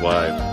Live.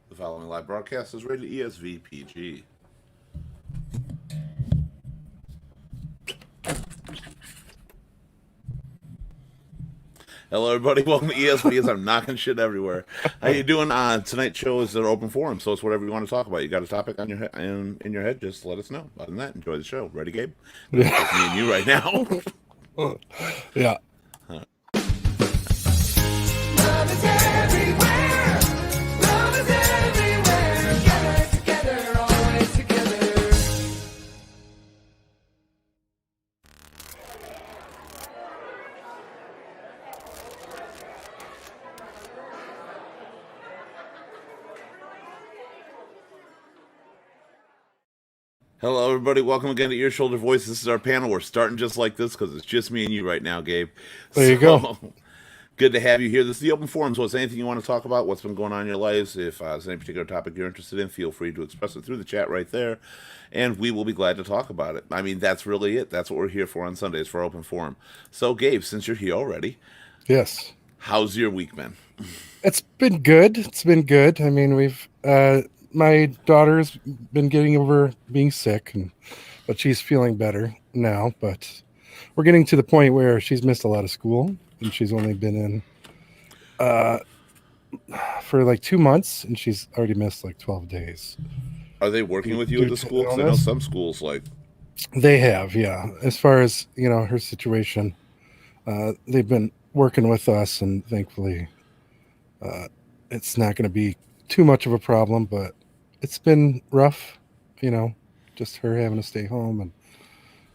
The following live broadcast is rated ESV-PG. Hello, everybody. Welcome to ESV as I'm knocking shit everywhere. How you doing? Tonight's show is an open forum, so it's whatever you want to talk about. You got a topic on your in your head, just let us know. Other than that, enjoy the show. Ready, Gabe? It's just me and you right now. Yeah. Love is everywhere. Love is everywhere. Gather together, always together. Hello, everybody. Welcome again to Ear Shoulder Voice. This is our panel. We're starting just like this because it's just me and you right now, Gabe. There you go. Good to have you here. This is the open forum, so if there's anything you want to talk about, what's been going on in your lives, if there's any particular topic you're interested in, feel free to express it through the chat right there, and we will be glad to talk about it. I mean, that's really it. That's what we're here for on Sundays, for our open forum. So, Gabe, since you're here already, Yes. how's your week been? It's been good. It's been good. I mean, we've my daughter's been getting over being sick, but she's feeling better now. But we're getting to the point where she's missed a lot of school, and she's only been in for like 2 months, and she's already missed like 12 days. Are they working with you at the school? 'Cause I know some schools, like, They have, yeah. As far as her situation, they've been working with us, and thankfully, it's not going to be too much of a problem. But it's been rough, just her having to stay home, and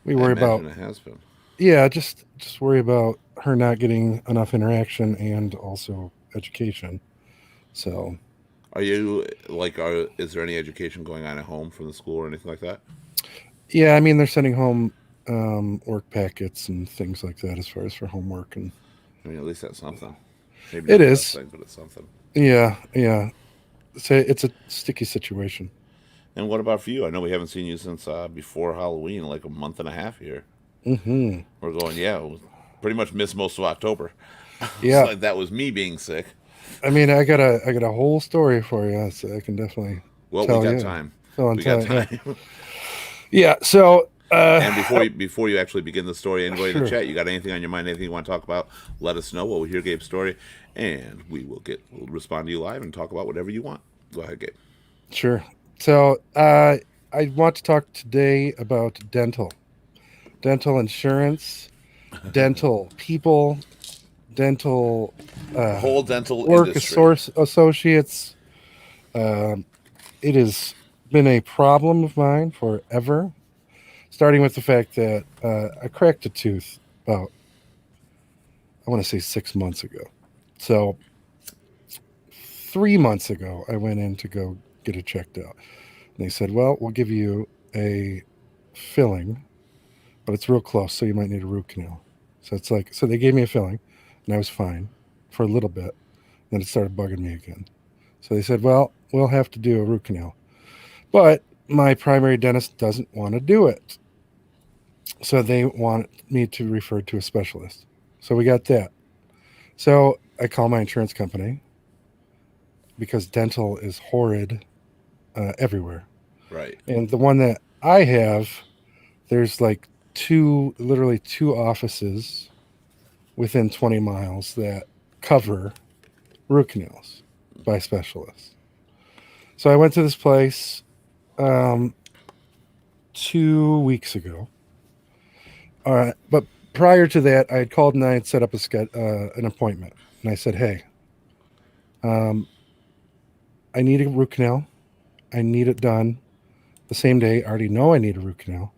we I worry imagine about, it has been. yeah, just worry about her not getting enough interaction and also education. So, Are you, like, is there any education going on at home from the school or anything like that? yeah, I mean, they're sending home work packets and things like that as far as for homework, and I mean, at least that's something. Maybe it not the is. best thing, but it's something. Yeah. It's a sticky situation. And what about for you? I know we haven't seen you since before Halloween, like a month and a half here. Mm-hmm. We're going, yeah, we pretty much missed most of October. Yeah. So that was me being sick. I mean, I got a whole story for you, so I can definitely Well, tell we got you. time. So We got yeah. time. Yeah. So, And before you actually begin the story, anybody in Sure. the chat, you got anything on your mind, anything you want to talk about, let us know. We'll hear Gabe's story, and we'll respond to you live and talk about whatever you want. Go ahead, Gabe. sure. So, I want to talk today about dental insurance, dental people, dental Whole dental work industry. associates. It has been a problem of mine forever. Starting with the fact that I cracked a tooth about, I want to say 6 months ago. So 3 months ago, I went in to go get it checked out. And they said, well, we'll give you a filling, but it's real close, so you might need a root canal. So it's like, so they gave me a filling, and I was fine for a little bit. Then it started bugging me again. So they said, well, we'll have to do a root canal. But my primary dentist doesn't want to do it. So they want me to refer to a specialist. So we got that. So I call my insurance company because dental is horrid everywhere. Right. And the one that I have, there's like literally two offices within 20 miles that cover root canals by specialists. So I went to this place 2 weeks ago. But prior to that, I had called and I had set up an appointment. And I said, hey, I need a root canal. I need it done the same day. I already know I need a root canal.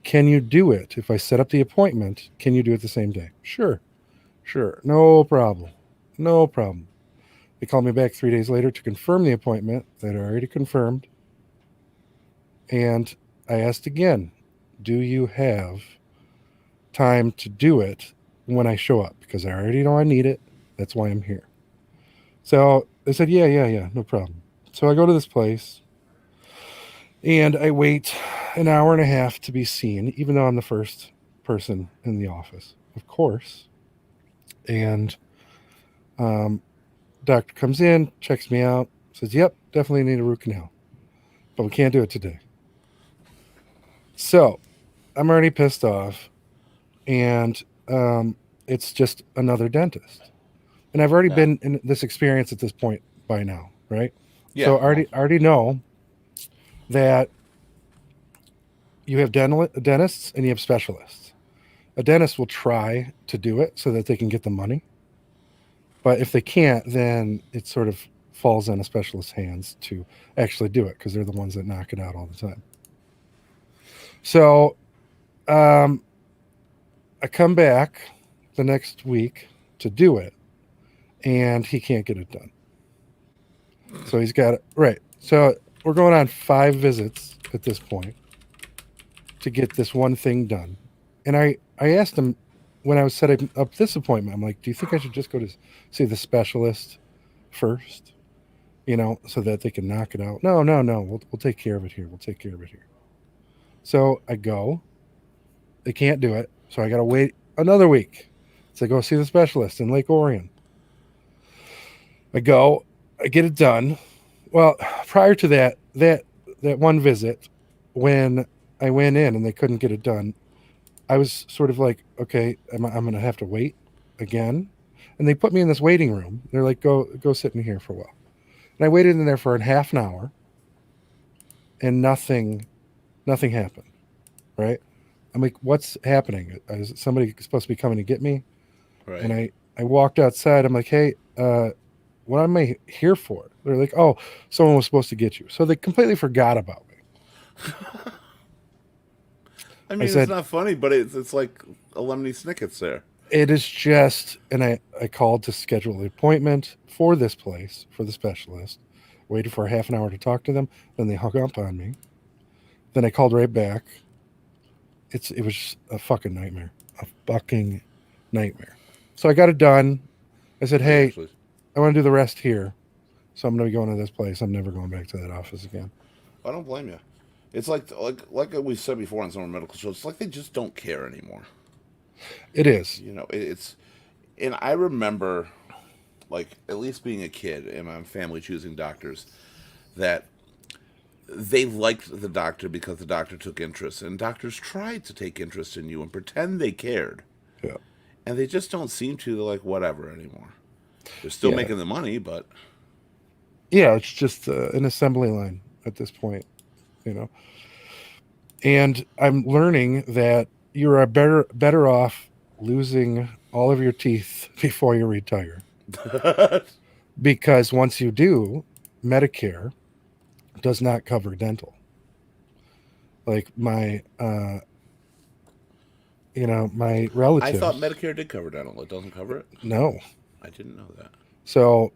Can you do it? If I set up the appointment, can you do it the same day? Sure. No problem. No problem. They called me back 3 days later to confirm the appointment that I already confirmed. And I asked again, do you have time to do it when I show up? Because I already know I need it. That's why I'm here. So they said, yeah, no problem. So I go to this place and I wait an hour and a half to be seen, even though I'm the first person in the office, of course. And doctor comes in, checks me out, says, yep, definitely need a root canal, but we can't do it today. So I'm already pissed off, and it's just another dentist. And I've already been in this experience at this point by now, right? Yeah. So I already know that you have dentists and you have specialists. A dentist will try to do it so that they can get the money. But if they can't, then it sort of falls on a specialist's hands to actually do it because they're the ones that knock it out all the time. So I come back the next week to do it, and he can't get it done. So he's got it right. So we're going on 5 visits at this point to get this one thing done. And I asked him when I was setting up this appointment, I'm like, do you think I should just go to see the specialist first? You know, so that they can knock it out. No. We'll take care of it here. So I go. They can't do it. So I got to wait another week to go see the specialist in Lake Orion. I go. I get it done. Well, prior to that one visit, when I went in and they couldn't get it done, I was sort of like, okay, I'm going to have to wait again. And they put me in this waiting room. They're like, go sit in here for a while. And I waited in there for a half an hour, and nothing happened. Right? I'm like, what's happening? Is somebody supposed to be coming to get me? Right. And I walked outside. I'm like, hey, what am I here for? They're like, oh, someone was supposed to get you. So they completely forgot about me. I mean, said- it's not funny, but it's like a Lemony Snicket's there. It is just, and I called to schedule the appointment for this place, for the specialist, waited for a half an hour to talk to them. Then they hung up on me. Then I called right back. It was just a fucking nightmare. So I got it done. I said, hey, Actually. I want to do the rest here. So I'm going to be going to this place. I'm never going back to that office again. I don't blame you. It's like we said before on some of our medical shows. It's like they just don't care anymore. It is. You know, and I remember, like, at least being a kid and my family choosing doctors, that they liked the doctor because the doctor took interest, and doctors tried to take interest in you and pretend they cared, Yeah. and they just don't seem to. They're like, whatever anymore. They're still Yeah. making the money, but Yeah, it's just an assembly line at this point, you know. And I'm learning that you are better off losing all of your teeth before you retire, because once you do, Medicare does not cover dental. Like my my I relatives. thought Medicare did cover dental. It doesn't cover it. No. I didn't know that. So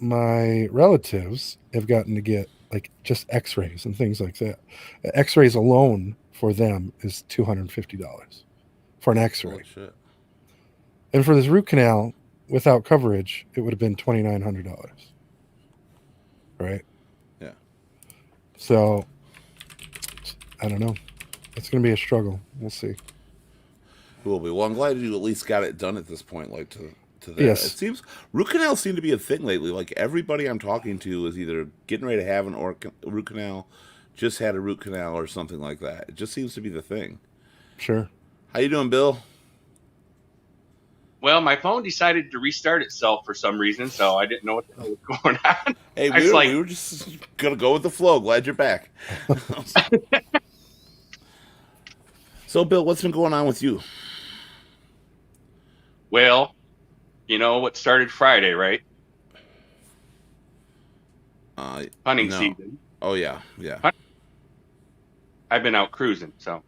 my relatives have gotten to get like just X-rays and things like that. X-rays alone for them is $250 for an X-ray, Holy shit. and for this root canal without coverage, it would have been $2,900. Right? Yeah. So I don't know. It's going to be a struggle. We'll see. It will be. Well, I'm glad you at least got it done at this point. Like to that. Yes. It seems root canals seem to be a thing lately. Like everybody I'm talking to is either getting ready to have an root canal, just had a root canal, or something like that. It just seems to be the thing. Sure. How you doing, Bill? Well, my phone decided to restart itself for some reason, so I didn't know what the hell was going on. Hey, I was like- we were just gonna go with the flow. Glad you're back. So, Bill, what's been going on with you? Well, you know what started Friday, right? Hunting no. season. Oh yeah, yeah. I've been out cruising, so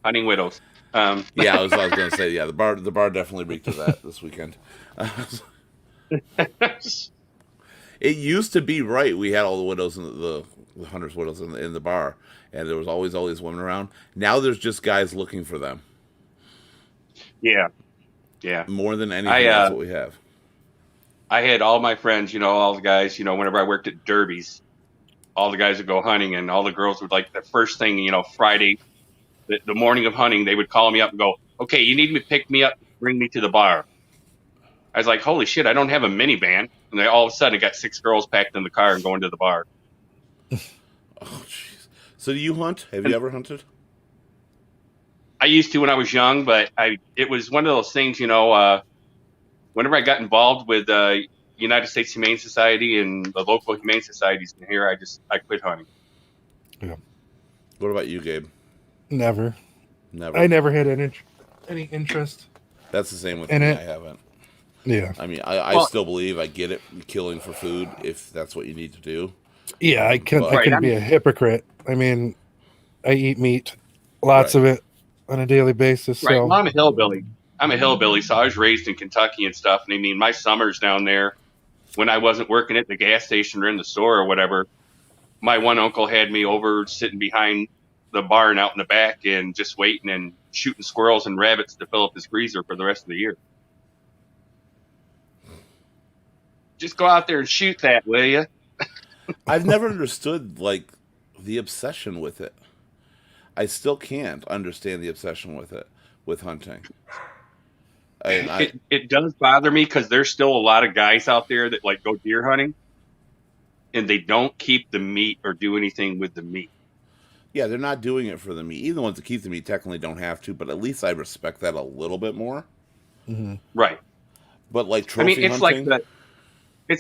hunting widows. Yeah, I was gonna say, yeah, the bar definitely reeked of that this weekend. It used to be right. We had all the widows and the hunters' widows in the bar, and there was always all these women around. Now there's just guys looking for them yeah. more than anything. That's what we have. I had all my friends, you know, all the guys, you know, whenever I worked at Derby's, all the guys would go hunting, and all the girls would like the first thing, you know, Friday, the morning of hunting, they would call me up and go, "Okay, you need me to pick me up, bring me to the bar." I was like, "Holy shit, I don't have a minivan." And they all of a sudden got 6 girls packed in the car and going to the bar. Oh, jeez. So do you hunt? Have you ever hunted? I used to when I was young, but it was one of those things, you know, whenever I got involved with United States Humane Society and the local humane societies in here, I quit hunting. What about you, Gabe? Never. Never. I never had any interest. That's the same with And me. it- I haven't. Yeah. I mean, I Well- still believe I get it, killing for food, if that's what you need to do. Yeah, I can Right, I can I'm- be a hypocrite. I mean, I eat meat, lots Right. of it on a daily basis. Right. So Well, I'm a hillbilly. So I was raised in Kentucky and stuff. And I mean, my summers down there, when I wasn't working at the gas station or in the store or whatever, my one uncle had me over sitting behind the barn out in the back and just waiting and shooting squirrels and rabbits to fill up his freezer for the rest of the year. Just go out there and shoot that, will you? I've never understood like the obsession with it. I still can't understand the obsession with it, with hunting. It does bother me because there's still a lot of guys out there that like go deer hunting and they don't keep the meat or do anything with the meat. Yeah, they're not doing it for the meat. Even the ones that keep the meat technically don't have to, but at least I respect that a little bit more. Right. But like I trophy mean, it's hunting,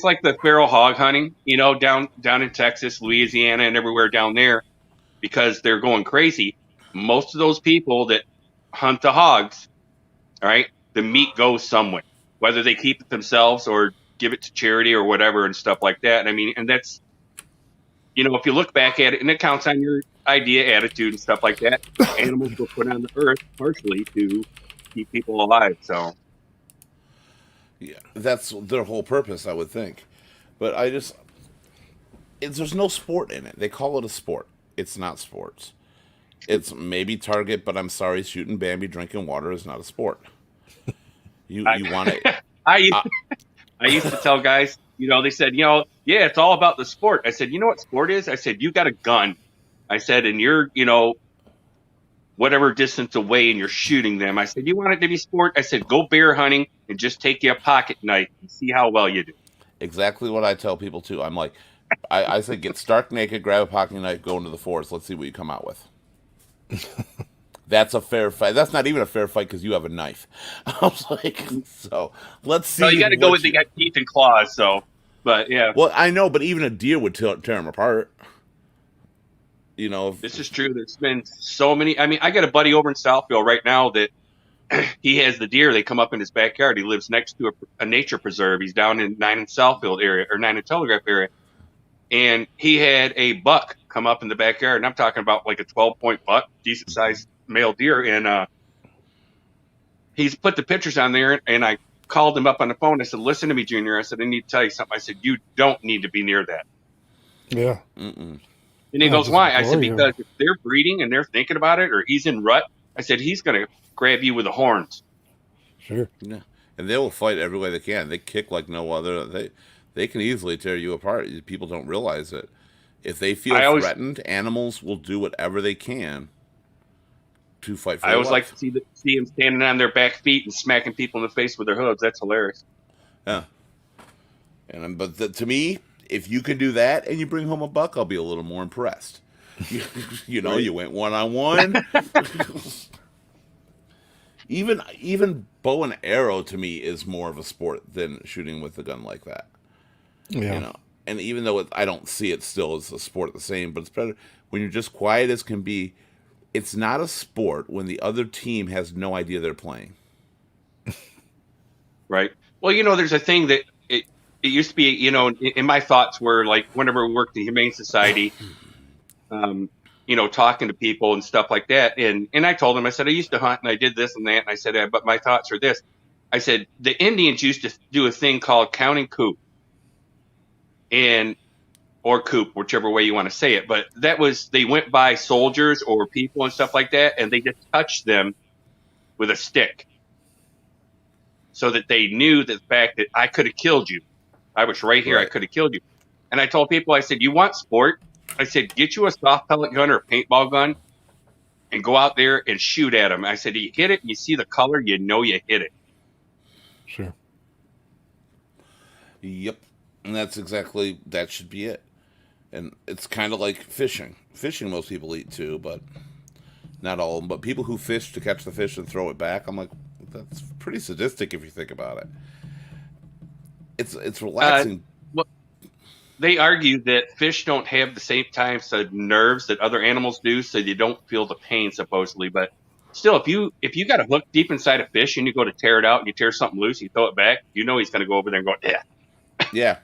like the feral hog hunting, you know, down in Texas, Louisiana, and everywhere down there, because they're going crazy. Most of those people that hunt the hogs, all right, the meat goes somewhere, whether they keep it themselves or give it to charity or whatever and stuff like that. I mean, and that's, you know, if you look back at it, and it counts on your idea, attitude, and stuff like that. Animals were put on the earth partially to keep people alive. So. yeah, that's their whole purpose, I would think. But there's no sport in it. They call it a sport. It's not sports. It's maybe target, but I'm sorry, shooting Bambi, drinking water is not a sport. You want it. I used to tell guys, you know, they said, you know, yeah, it's all about the sport. I said, you know what sport is? I said, you got a gun. I said, and you're, you know, whatever distance away and you're shooting them. I said, you want it to be sport? I said, go bear hunting and just take you a pocket knife and see how well you do. Exactly what I tell people too. I'm like, I said, get stark naked, grab a pocket knife, go into the forest. Let's see what you come out with. That's a fair fight. That's not even a fair fight because you have a knife. I was like, so let's see. So you got to go what with they got teeth and claws. So, but yeah, Well, I know, but even a deer would tear them apart. You know, this is true. There's been so many. I mean, I got a buddy over in Southville right now that he has the deer. They come up in his backyard. He lives next to a nature preserve. He's down in 9 and Southfield area or 9 and Telegraph area. And he had a buck come up in the backyard. And I'm talking about like a 12-point buck, decent sized male deer. And he's put the pictures on there. And I called him up on the phone. I said, "Listen to me, Junior." I said, "I need to tell you something." I said, "You don't need to be near that." Yeah. Mm-mm. And he Oh, goes, just "Why?" I said, bore you. "Because if they're breeding and they're thinking about it, or he's in rut," I said, "he's going to grab you with the horns." Sure. Yeah, and they will fight every way they can. They kick like no other. They can easily tear you apart. People don't realize it. If they feel I always, threatened, animals will do whatever they can to fight for I their always like life. to see them standing on their back feet and smacking people in the face with their hooves. That's hilarious. Yeah, but to me, if you can do that and you bring home a buck, I'll be a little more impressed. You know, Right. you went 1-on-1. Even bow and arrow to me is more of a sport than shooting with a gun like that. Yeah. You know, and even though I don't see it still as a sport the same, but it's better when you're just quiet as can be. It's not a sport when the other team has no idea they're playing. Right. Well, there's a thing that it used to be, in my thoughts were like whenever we worked at the Humane Society, talking to people and stuff like that. And I told them, I said, I used to hunt and I did this and that. And I said, but my thoughts are this. I said, the Indians used to do a thing called counting coop or coop, whichever way you want to say it. But that was, they went by soldiers or people and stuff like that. And they just touched them with a stick so that they knew the fact that I could have killed you. I was right here. I Right. could have killed you. And I told people, I said, you want sport? I said, get you a soft pellet gun or a paintball gun and go out there and shoot at them. I said, you hit it, you see the color, you know you hit it. Sure. Yep, and that should be it. And it's kind of like fishing. Fishing, most people eat too, but not all of them. But people who fish to catch the fish and throw it back, I'm like, that's pretty sadistic if you think about it. It's relaxing. Well, they argue that fish don't have the same types of nerves that other animals do, so you don't feel the pain supposedly. But still, if you got a hook deep inside a fish and you go to tear it out and you tear something loose, you throw it back, you know he's going to go over there and go, yeah. Yeah,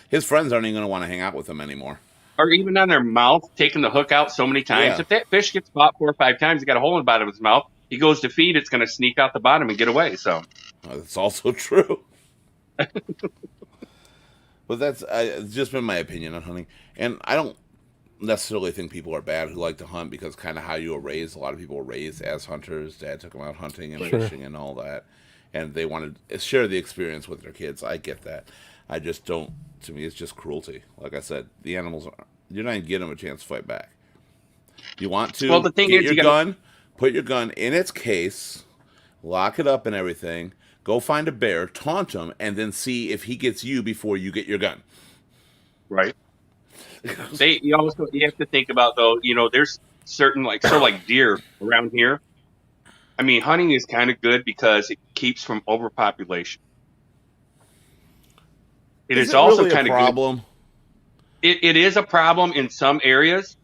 his friends aren't even going to want to hang out with him anymore. Or even on their mouth, taking the hook out so many times. Yeah. If that fish gets caught 4 or 5 times, he got a hole in the bottom of his mouth. He goes to feed, it's going to sneak out the bottom and get away. So That's also true. But it's just been my opinion on hunting, and I don't necessarily think people are bad who like to hunt because kind of how you were raised. A lot of people were raised as hunters. Dad took them out hunting and Sure. fishing and all that, and they wanted to share the experience with their kids. I get that. I just don't. To me, it's just cruelty. Like I said, the animals you're not even getting them a chance to fight back. You want to? Well, the thing get is, your you gotta- gun, put your gun in its case, lock it up and everything. Go find a bear, taunt him, and then see if he gets you before you get your gun. right. You have to think about though, there's certain like deer around here. I mean, hunting is kind of good because it keeps from overpopulation. It is also really kind a of good. problem. It is a problem in some areas.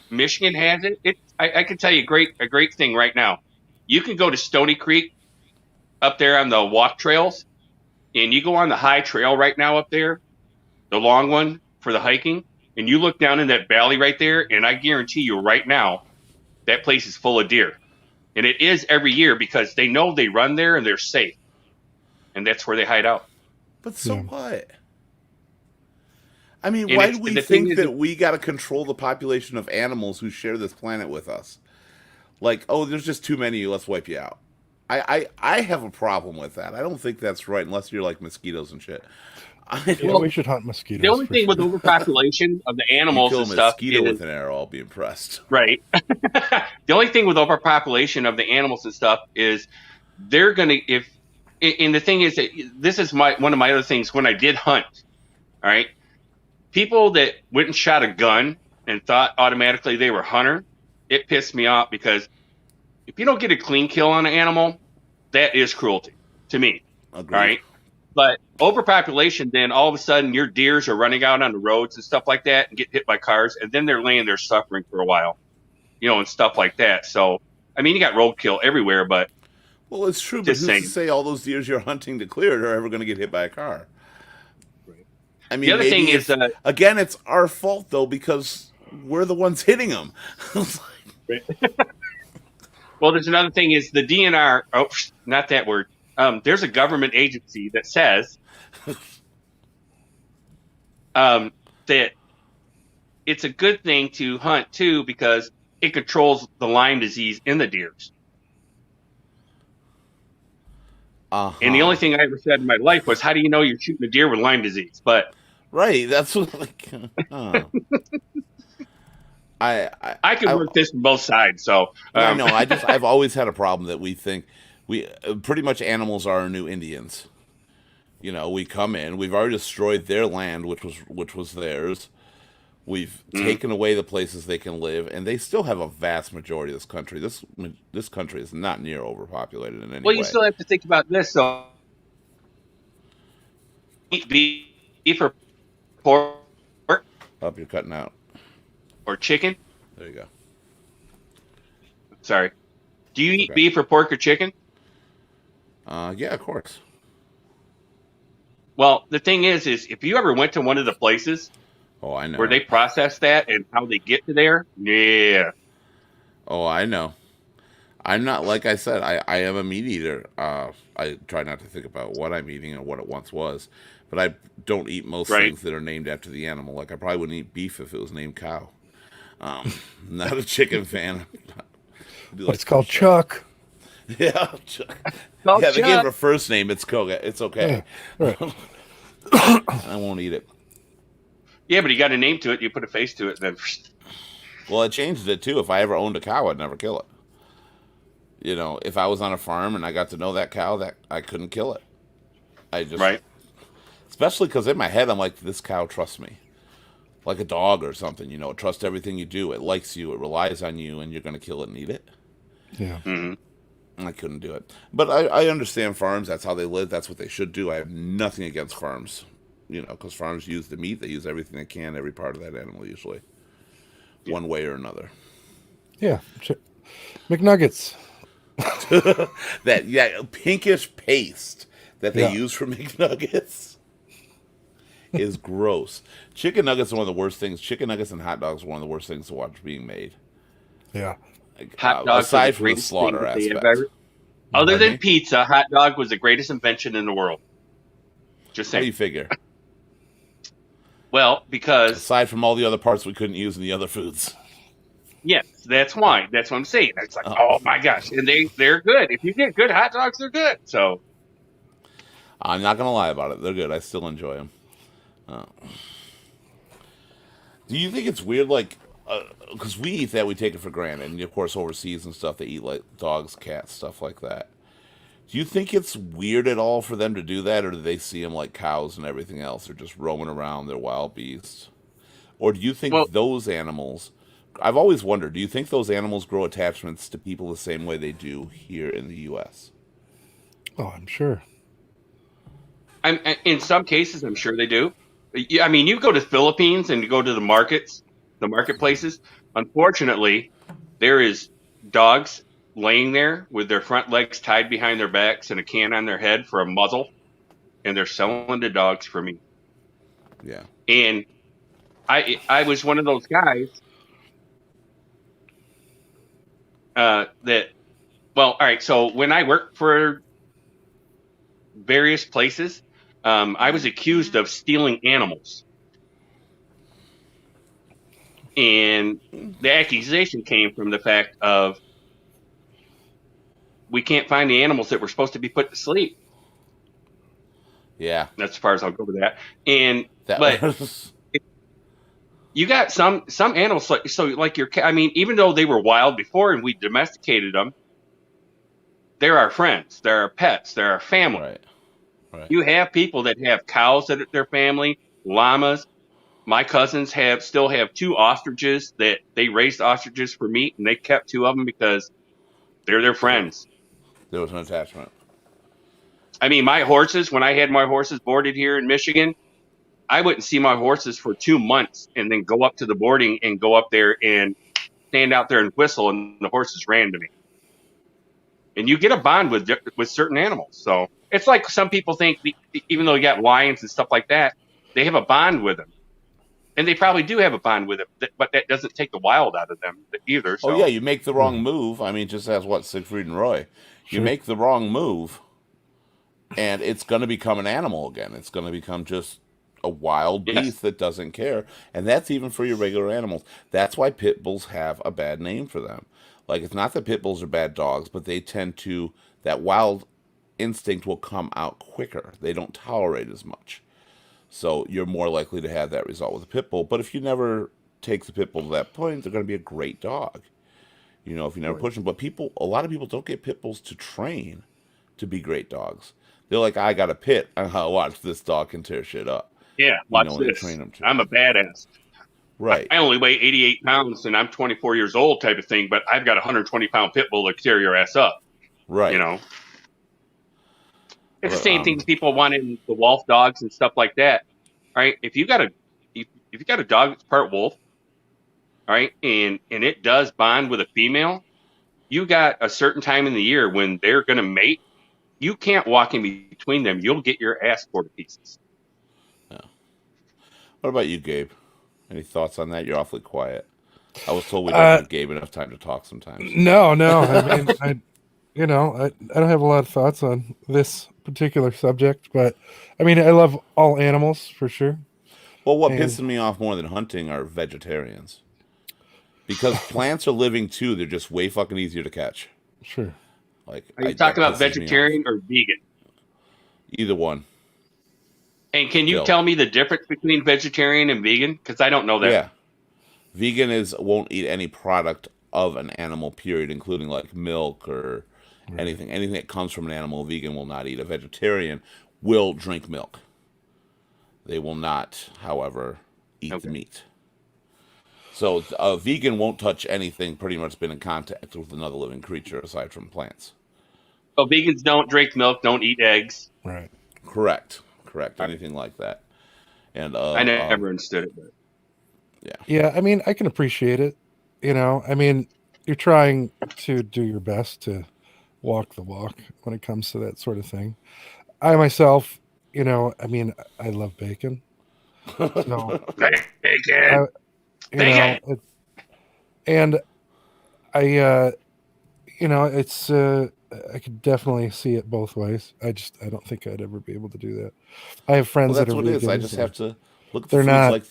Michigan has it. I can tell you a great thing right now. You can go to Stony Creek up there on the walk trails, and you go on the high trail right now up there, the long one for the hiking, and you look down in that valley right there, and I guarantee you right now, that place is full of deer. And it is every year because they know they run there and they're safe. And that's where they hide out. But so Yeah. what? I mean, And why it's- do we the thing think is- that we got to control the population of animals who share this planet with us? Like, oh, there's just too many, let's wipe you out. I have a problem with that. I don't think that's right unless you're like mosquitoes and shit. Yeah, we should hunt mosquitoes. The only for thing with sure. overpopulation of the You animals kill a and stuff mosquito is, with an arrow, I'll be impressed. right. The only thing with overpopulation of the animals and stuff is they're going to, and the thing is that this is one of my other things when I did hunt, all right, people that went and shot a gun and thought automatically they were a hunter, it pissed me off because if you don't get a clean kill on an animal, that is cruelty to me. Agreed. All right. But overpopulation, then all of a sudden your deers are running out on the roads and stuff like that and get hit by cars. And then they're laying there suffering for a while, and stuff like that. So, I mean, you got roadkill everywhere, but Well, it's true, but Just who's saying. to say all those deers you're hunting to clear are ever going to get hit by a car? Right. I mean, The other maybe thing is, again, it's our fault though because we're the ones hitting them. well, there's another thing is the DNR, not that word, there's a government agency that says that it's a good thing to hunt too because it controls the Lyme disease in the deers. And the only thing I ever said in my life was, "How do you know you're shooting a deer with Lyme disease?" But Right. That's what, like, I can work this from both sides. So I know. I've always had a problem that we think we pretty much animals are our new Indians. You know, we come in, we've already destroyed their land, which was theirs. We've taken away the places they can live, and they still have a vast majority of this country. This country is not near overpopulated in any well, way. you still have to think about this. So eat beef or pork Oh, you're cutting out. or chicken. There you go. Sorry. Do you eat Okay. beef or pork or chicken? Yeah, of course. Well, the thing is if you ever went to one of the places Oh, I know. where they process that and how they get to there, yeah. Oh, I know. I'm not, like I said, I am a meat eater. I try not to think about what I'm eating and what it once was, but I don't eat most Right. things that are named after the animal. Like I probably wouldn't eat beef if it was named cow. Not a chicken fan. I do But like it's called fish. Chuck. Yeah, Called yeah. They gave Chuck. her first name. It's okay. Right. I won't eat it. Yeah, but you got a name to it. You put a face to it, then Well, it changes it too. If I ever owned a cow, I'd never kill it. You know, if I was on a farm and I got to know that cow, that I couldn't kill it. I just right. Especially because in my head, I'm like, this cow trusts me. Like a dog or something, you know, it trusts everything you do. It likes you, it relies on you, and you're going to kill it and eat it. Yeah. Hmm. I couldn't do it. But I understand farms. That's how they live. That's what they should do. I have nothing against farms, you know, because farms use the meat. They use everything they can, every part of that animal, usually, one way or another. Yeah. McNuggets. That, yeah, pinkish paste that they Yeah. use for McNuggets is gross. Chicken nuggets are one of the worst things. Chicken nuggets and hot dogs are one of the worst things to watch being made. Yeah. Like, Hot dogs aside are the from the greatest thing slaughter that they have aspect. ever. Other Pardon than me? pizza, hot dog was the greatest invention in the world. Just How do you saying. figure? Well, because Aside from all the other parts we couldn't use in the other foods. yes, that's why. That's what I'm saying. It's like, Oh. oh my gosh, and they're good. If you get good hot dogs, they're good. So I'm not gonna lie about it. They're good. I still enjoy them. Do you think it's weird, like, because we eat that, we take it for granted, and of course overseas and stuff, they eat like dogs, cats, stuff like that. Do you think it's weird at all for them to do that, or do they see them like cows and everything else? They're just roaming around, they're wild beasts. Or do you think well, those animals? I've always wondered. Do you think those animals grow attachments to people the same way they do here in the U.S.? Oh, I'm sure. in some cases, I'm sure they do. I mean, you go to the Philippines and you go to the markets, the marketplaces. Unfortunately, there is dogs laying there with their front legs tied behind their backs and a can on their head for a muzzle, and they're selling the dogs for meat. Yeah. And I was one of those guys that, well, all right. So when I worked for various places, I was accused of stealing animals. And the accusation came from the fact of we can't find the animals that were supposed to be put to sleep. Yeah. That's as far as I'll go with that. And That but was. you got some animals like so like your cat. I mean, even though they were wild before and we domesticated them, they're our friends, they're our pets, they're our family. Right. Right. You have people that have cows that are their family, llamas. My cousins still have 2 ostriches that they raised ostriches for meat, and they kept 2 of them because they're their friends. There was an attachment. I mean, my horses, when I had my horses boarded here in Michigan, I wouldn't see my horses for 2 months and then go up to the boarding and go up there and stand out there and whistle, and the horses ran to me. And you get a bond with certain animals. So it's like some people think, even though you got lions and stuff like that, they have a bond with them. And they probably do have a bond with them, but that doesn't take the wild out of them either. So. Oh yeah, you make the wrong move. I mean, just as what Siegfried and Roy, you Sure. make the wrong move, and it's going to become an animal again. It's going to become just a wild Yes. beast that doesn't care, and that's even for your regular animals. That's why pit bulls have a bad name for them. Like, it's not that pit bulls are bad dogs, but they tend to, that wild instinct will come out quicker. They don't tolerate as much. So you're more likely to have that result with a pit bull. But if you never take the pit bull to that point, they're going to be a great dog. You know, if you never push them. But a lot of people don't get pit bulls to train to be great dogs. They're like, I got a pit. Watch, this dog can tear shit up. Yeah, You watch know, when they this. train them to. I'm a badass. Right. I only weigh 88 pounds and I'm 24 years old type of thing, but I've got a 120-pound pit bull to tear your ass up. Right. You know, it's the But, same thing people want in the wolf dogs and stuff like that, right? If you got a dog that's part wolf, right, and it does bond with a female, you got a certain time in the year when they're gonna mate. You can't walk in between them. You'll get your ass tore to pieces. what about you, Gabe? Any thoughts on that? You're awfully quiet. I was told we don't give Gabe enough time to talk sometimes. No, no. I mean, I don't have a lot of thoughts on this particular subject, but I mean, I love all animals for sure. Well, what And- pisses me off more than hunting are vegetarians. Because plants are living too, they're just way fucking easier to catch. Sure. Like, Are you that talking about pisses me off. vegetarian or vegan? Either one. And can you Bill. tell me the difference between vegetarian and vegan? Because I don't know that. Yeah. Vegan won't eat any product of an animal, period, including like milk or anything. Anything that comes from an animal, a vegan will not eat. A vegetarian will drink milk. They will not, however, eat Okay. the meat. So a vegan won't touch anything pretty much been in contact with another living creature aside from plants. So vegans don't drink milk, don't eat eggs. Right. Correct. Anything like that. And I never understood it. But Yeah, I mean, I can appreciate it. You know, I mean, you're trying to do your best to walk the walk when it comes to that sort of thing. I myself, you know, I mean, I love bacon. So, bacon. you Bacon! know, and I, you know, it's, I could definitely see it both ways. I don't think I'd ever be able to do that. I have well, friends that that's are what it is. I vegans just and have to look at the they're foods not- like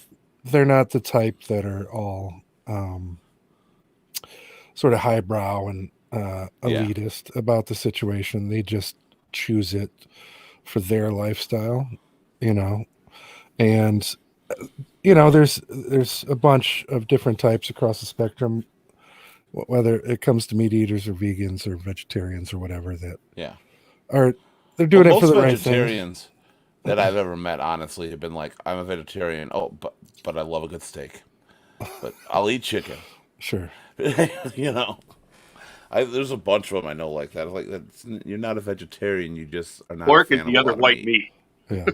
they're not the type that are all sort of highbrow and elitist about the situation. They just choose it for their lifestyle, you know. And you know, there's a bunch of different types across the spectrum, whether it comes to meat eaters or vegans or vegetarians or whatever, that yeah. are they're doing Well, it for most the right thing. vegetarians that I've ever met, honestly, have been like, I'm a vegetarian. Oh, but I love a good steak. But I'll eat chicken. Sure. You know, there's a bunch of them I know like that. Like, you're not a vegetarian. You just are not. Pork a is fan the of a other lot of white meat. Yeah.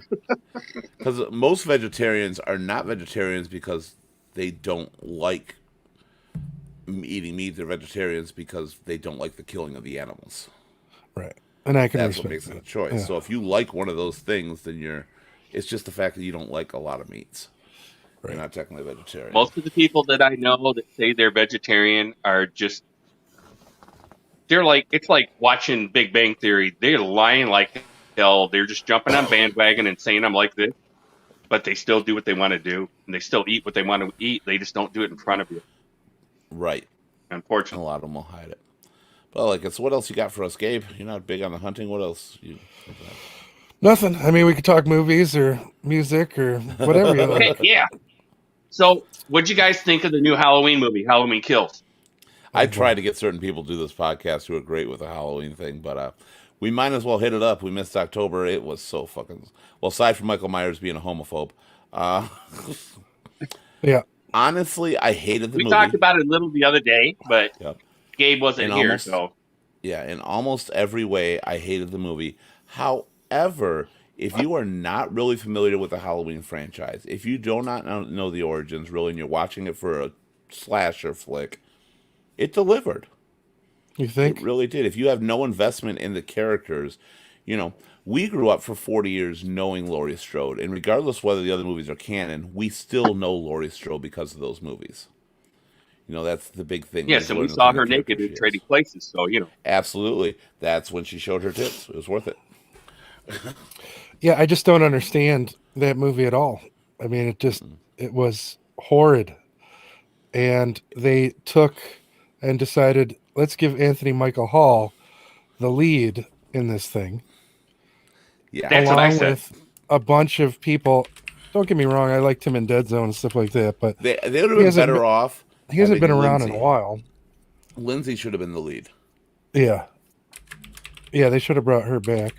Because most vegetarians are not vegetarians because they don't like eating meat. They're vegetarians because they don't like the killing of the animals. Right. And I can That's what respect makes it a that. choice. Yeah. So if you like one of those things, then it's just the fact that you don't like a lot of meats. Right. You're not technically a vegetarian. Most of the people that I know that say they're vegetarian are just it's like watching Big Bang Theory. They're lying like hell. They're just jumping on bandwagon and saying I'm like this, but they still do what they want to do and they still eat what they want to eat. They just don't do it in front of you. Right. And a Unfortunately. lot of them will hide it. But like, so what else you got for us, Gabe? You're not big on the hunting. What else? Nothing. I mean, we could talk movies or music or whatever you like. Okay, yeah. So, what'd you guys think of the new Halloween movie, Halloween Kills? I tried to get certain people to do this podcast who are great with the Halloween thing, but we might as well hit it up. We missed October. It was so fucking well. Aside from Michael Myers being a homophobe, Yeah. honestly, I hated the We movie. talked about it a little the other day, but Yep. Gabe wasn't And here, almost- so Yeah, in almost every way, I hated the movie. However, if you are not really familiar with the Halloween franchise, if you do not know the origins, really, and you're watching it for a slasher flick, it delivered. You think? It really did. If you have no investment in the characters, you know, we grew up for 40 years knowing Laurie Strode, and regardless whether the other movies are canon, we still know Laurie Strode because of those movies. You know, that's the big thing. yes, We've and we learned saw what her kind of naked character in she is. Trading Places, so Absolutely. That's when she showed her tits. It was worth it. Yeah, I just don't understand that movie at all. I mean, it was horrid. And they took and decided, let's give Anthony Michael Hall the lead in this thing, Yeah. That's what I along said. with a bunch of people. Don't get me wrong, I liked him in Dead Zone and stuff like that, but They would have he been hasn't better been, off he hasn't having been around in a Lindsay. while. Lindsay should have been the lead. Yeah. Yeah, they should have brought her back.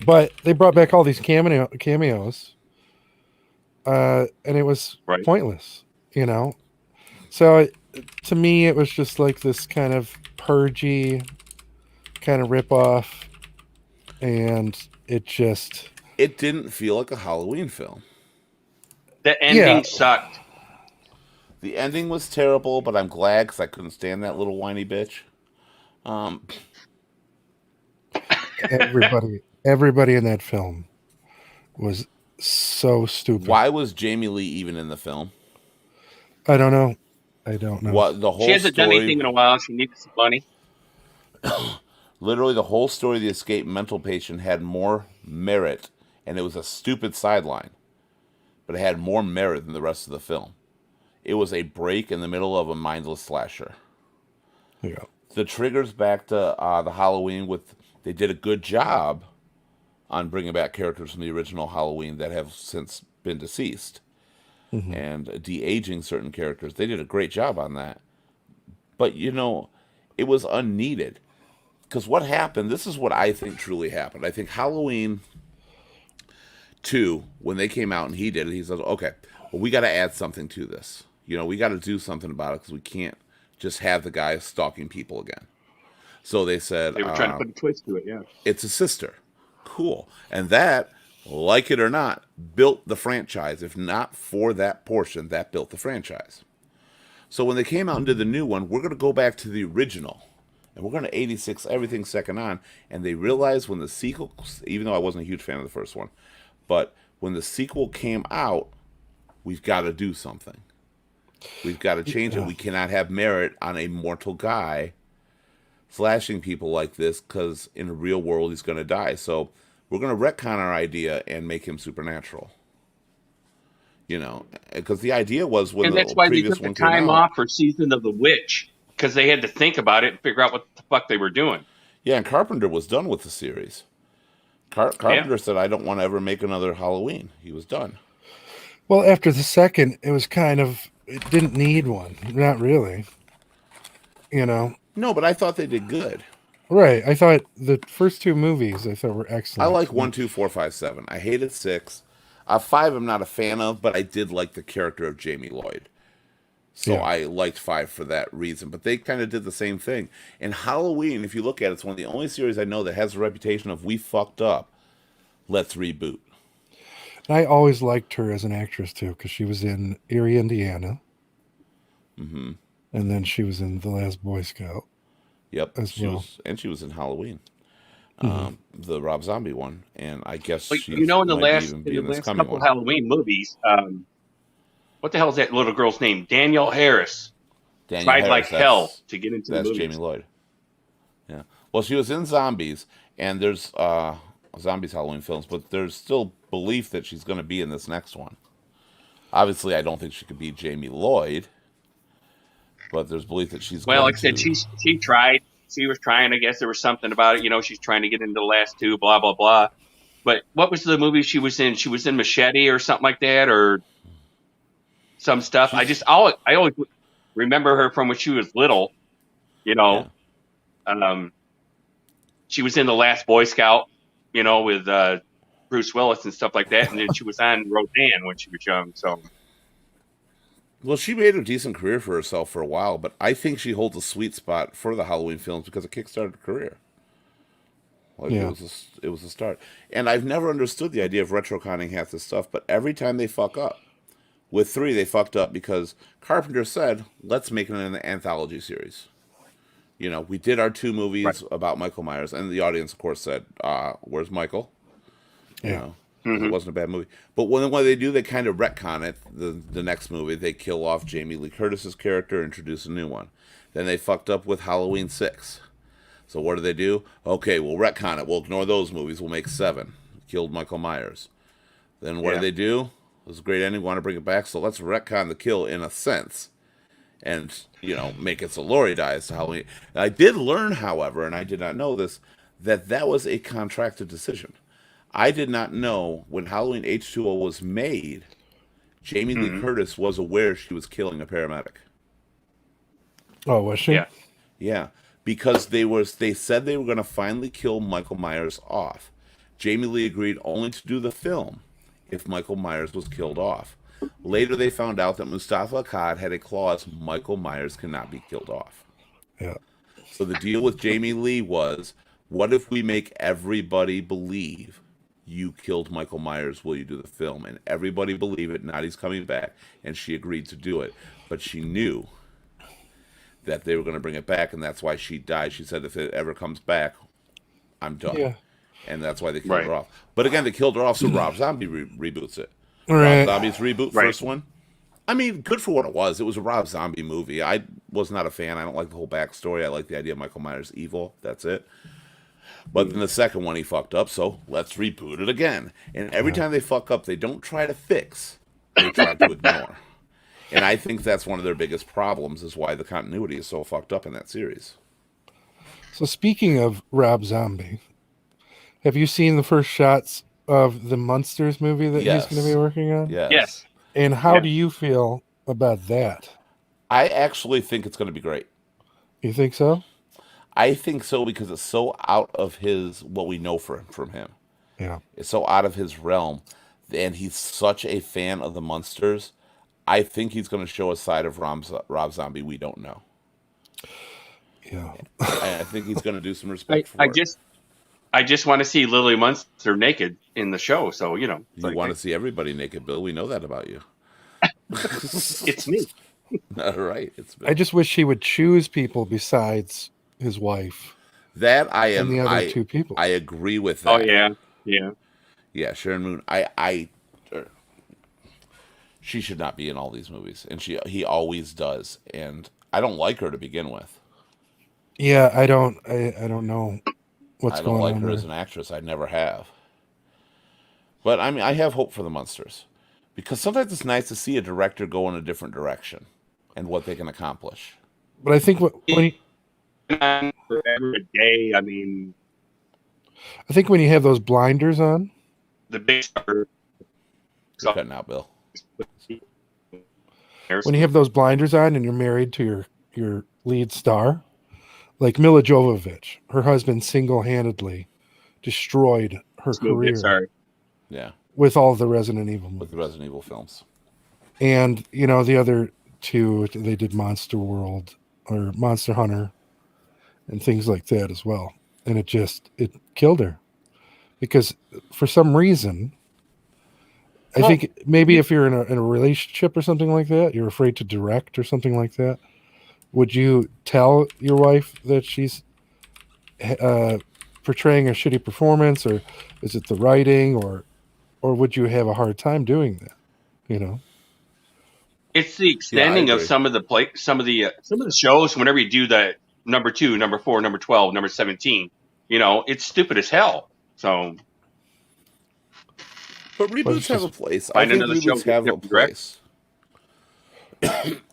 But they brought back all these cameos, and it was Right. pointless, you know? So to me, it was just like this kind of purgy kind of ripoff, and it just, It didn't feel like a Halloween film. The ending Yeah. sucked. The ending was terrible, but I'm glad because I couldn't stand that little whiny bitch. everybody in that film was so stupid. Why was Jamie Lee even in the film? I don't know. I don't know. What the whole She hasn't done story? anything in a while. She needs some money. Literally, the whole story of the escaped mental patient had more merit, and it was a stupid sideline, but it had more merit than the rest of the film. It was a break in the middle of a mindless slasher. Yeah. The triggers back to the Halloween with they did a good job on bringing back characters from the original Halloween that have since been deceased Mhm. and de-aging certain characters. They did a great job on that. But it was unneeded. Because what happened, this is what I think truly happened. I think Halloween 2, when they came out and he did it, he says, okay, well, we got to add something to this. We got to do something about it because we can't just have the guy stalking people again. So they said, They were trying to put a twist to it. Yeah. it's a sister. Cool. And that, like it or not, built the franchise. If not for that portion, that built the franchise. So when they came out and did the new one, we're going to go back to the original. And we're going to 86 everything second on. And they realized when the sequel, even though I wasn't a huge fan of the first one, but when the sequel came out, we've got to do something. We've got to change it. We cannot have merit on a mortal guy slashing people like this because in the real world he's going to die. So we're going to retcon our idea and make him supernatural. Because the idea was when And the that's why they previous took the one came time out. off for Season of the Witch, because they had to think about it and figure out what the fuck they were doing. Yeah, and Carpenter was done with the series. Carpenter said, I don't want to ever make another Halloween. He was done. Well, after the second, it was it didn't need one. Not really. No, but I thought they did good. Right. I thought the first two movies were I excellent. like 1, 2, 4, 5, 7. I hated 6. 5 I'm not a fan of, but I did like the character of Jamie Lloyd. So Yeah. I liked 5 for that reason. But they kind of did the same thing. And Halloween, if you look at it, it's one of the only series I know that has a reputation of we fucked up. Let's reboot. And I always liked her as an actress too, because she was in Erie, Indiana. Mm-hmm. And then she was in The Last Boy Scout. Yep. As well. She was in Halloween. Mhm. The Rob Zombie one. And I guess But she in the might last even be in this coming couple one. Halloween movies, what the hell is that little girl's name? Danielle Harris. Danielle Tried like Harris, hell to get into the That's movies. Jamie Lloyd. Yeah. Well, she was in Zombies, and there's Zombies Halloween films, but there's still belief that she's going to be in this next one. Obviously, I don't think she could be Jamie Lloyd, but there's belief that she's Well, going like I said, to. she tried. She was trying. I guess there was something about it. She's trying to get into the last two. Blah blah blah. But what was the movie she was in? She was in Machete or something like that, or some stuff. I always remember her from when she was little. Yeah. She was in The Last Boy Scout. With Bruce Willis and stuff like that, and then she was on Roseanne when she was young. So Well, she made a decent career for herself for a while, but I think she holds a sweet spot for the Halloween films because it kickstarted her career. Like Yeah. it was a start. And I've never understood the idea of retroconning half this stuff, but every time they fuck up, with 3 they fucked up because Carpenter said, let's make it an anthology series. We did our 2 movies Right. about Michael Myers, and the audience, of course, said, where's Michael? Yeah. It wasn't a bad movie. But when they do, they kind of retcon it. The next movie, they kill off Jamie Lee Curtis's character, introduce a new one. Then they fucked up with Halloween 6. So what do? Okay, we'll retcon it. We'll ignore those movies. We'll make 7. Killed Michael Myers. Then what Yeah. do? It was a great ending. Want to bring it back? So let's retcon the kill in a sense, and make it so Laurie dies to Halloween. I did learn, however, and I did not know this, that was a contracted decision. I did not know when Halloween H2O was made, Jamie Lee Curtis was aware she was killing a paramedic. Oh, was she? Yeah. Yeah, because they said they were going to finally kill Michael Myers off. Jamie Lee agreed only to do the film if Michael Myers was killed off. Later, they found out that Mustafa Akkad had a clause: Michael Myers cannot be killed off. Yeah. So the deal with Jamie Lee was, what if we make everybody believe you killed Michael Myers? Will you do the film? And everybody believed it. Now he's coming back, and she agreed to do it. But she knew that they were going to bring it back, and that's why she died. She said, if it ever comes back, I'm done. Yeah. And that's why they killed Right. her off. But again, they killed her off, so Rob Zombie reboots it. Right. Rob Zombie's reboot, Right. first one. I mean, good for what it was. It was a Rob Zombie movie. I was not a fan. I don't like the whole backstory. I like the idea of Michael Myers evil. That's it. But in the second one, he fucked up, so let's reboot it again. And every time they fuck up, they don't try to fix. They try to ignore. And I think that's one of their biggest problems, is why the continuity is so fucked up in that series. So speaking of Rob Zombie, have you seen the first shots of the Munsters movie that Yes. he's going to be working on? Yes. And how Yeah. do you feel about that? I actually think it's going to be great. You think so? I think so because it's so out of what we know from him. Yeah. It's so out of his realm, and he's such a fan of the Munsters. I think he's going to show a side of Rob Zombie we don't know. Yeah. I think he's going to do some respect for I it. just want to see Lily Munster naked in the show. So You want to see everybody naked, Bill. We know that about you. it's me. All right. I just wish he would choose people besides his wife That I and am. the other two people. I agree with that. Oh yeah. Yeah, Sharon Moon. She should not be in all these movies, and he always does. And I don't like her to begin with. Yeah, I don't know what's I don't going like on her there. as an actress. I never have. But I mean, I have hope for the Munsters, because sometimes it's nice to see a director go in a different direction and what they can accomplish. But I think when Forever a day. I mean, you have those blinders on, the big star. You're cutting out, Bill. when you have those blinders on and you're married to your lead star, like Mila Jovovich, her husband single-handedly destroyed her career Sorry. Yeah, with all the Resident Evil movies. with the Resident Evil films. And the other two, they did Monster World or Monster Hunter and things like that as well. And it killed her because for some reason, I think maybe if you're in a relationship or something like that, you're afraid to direct or something like that. Would you tell your wife that she's portraying a shitty performance, or is it the writing, or would you have a hard time doing that? It's the extending of agree. some of the shows. Whenever you do that, number 2, number 4, number 12, number 17, it's stupid as hell. So But reboots have a place. I Find think another show reboots have a different direct. place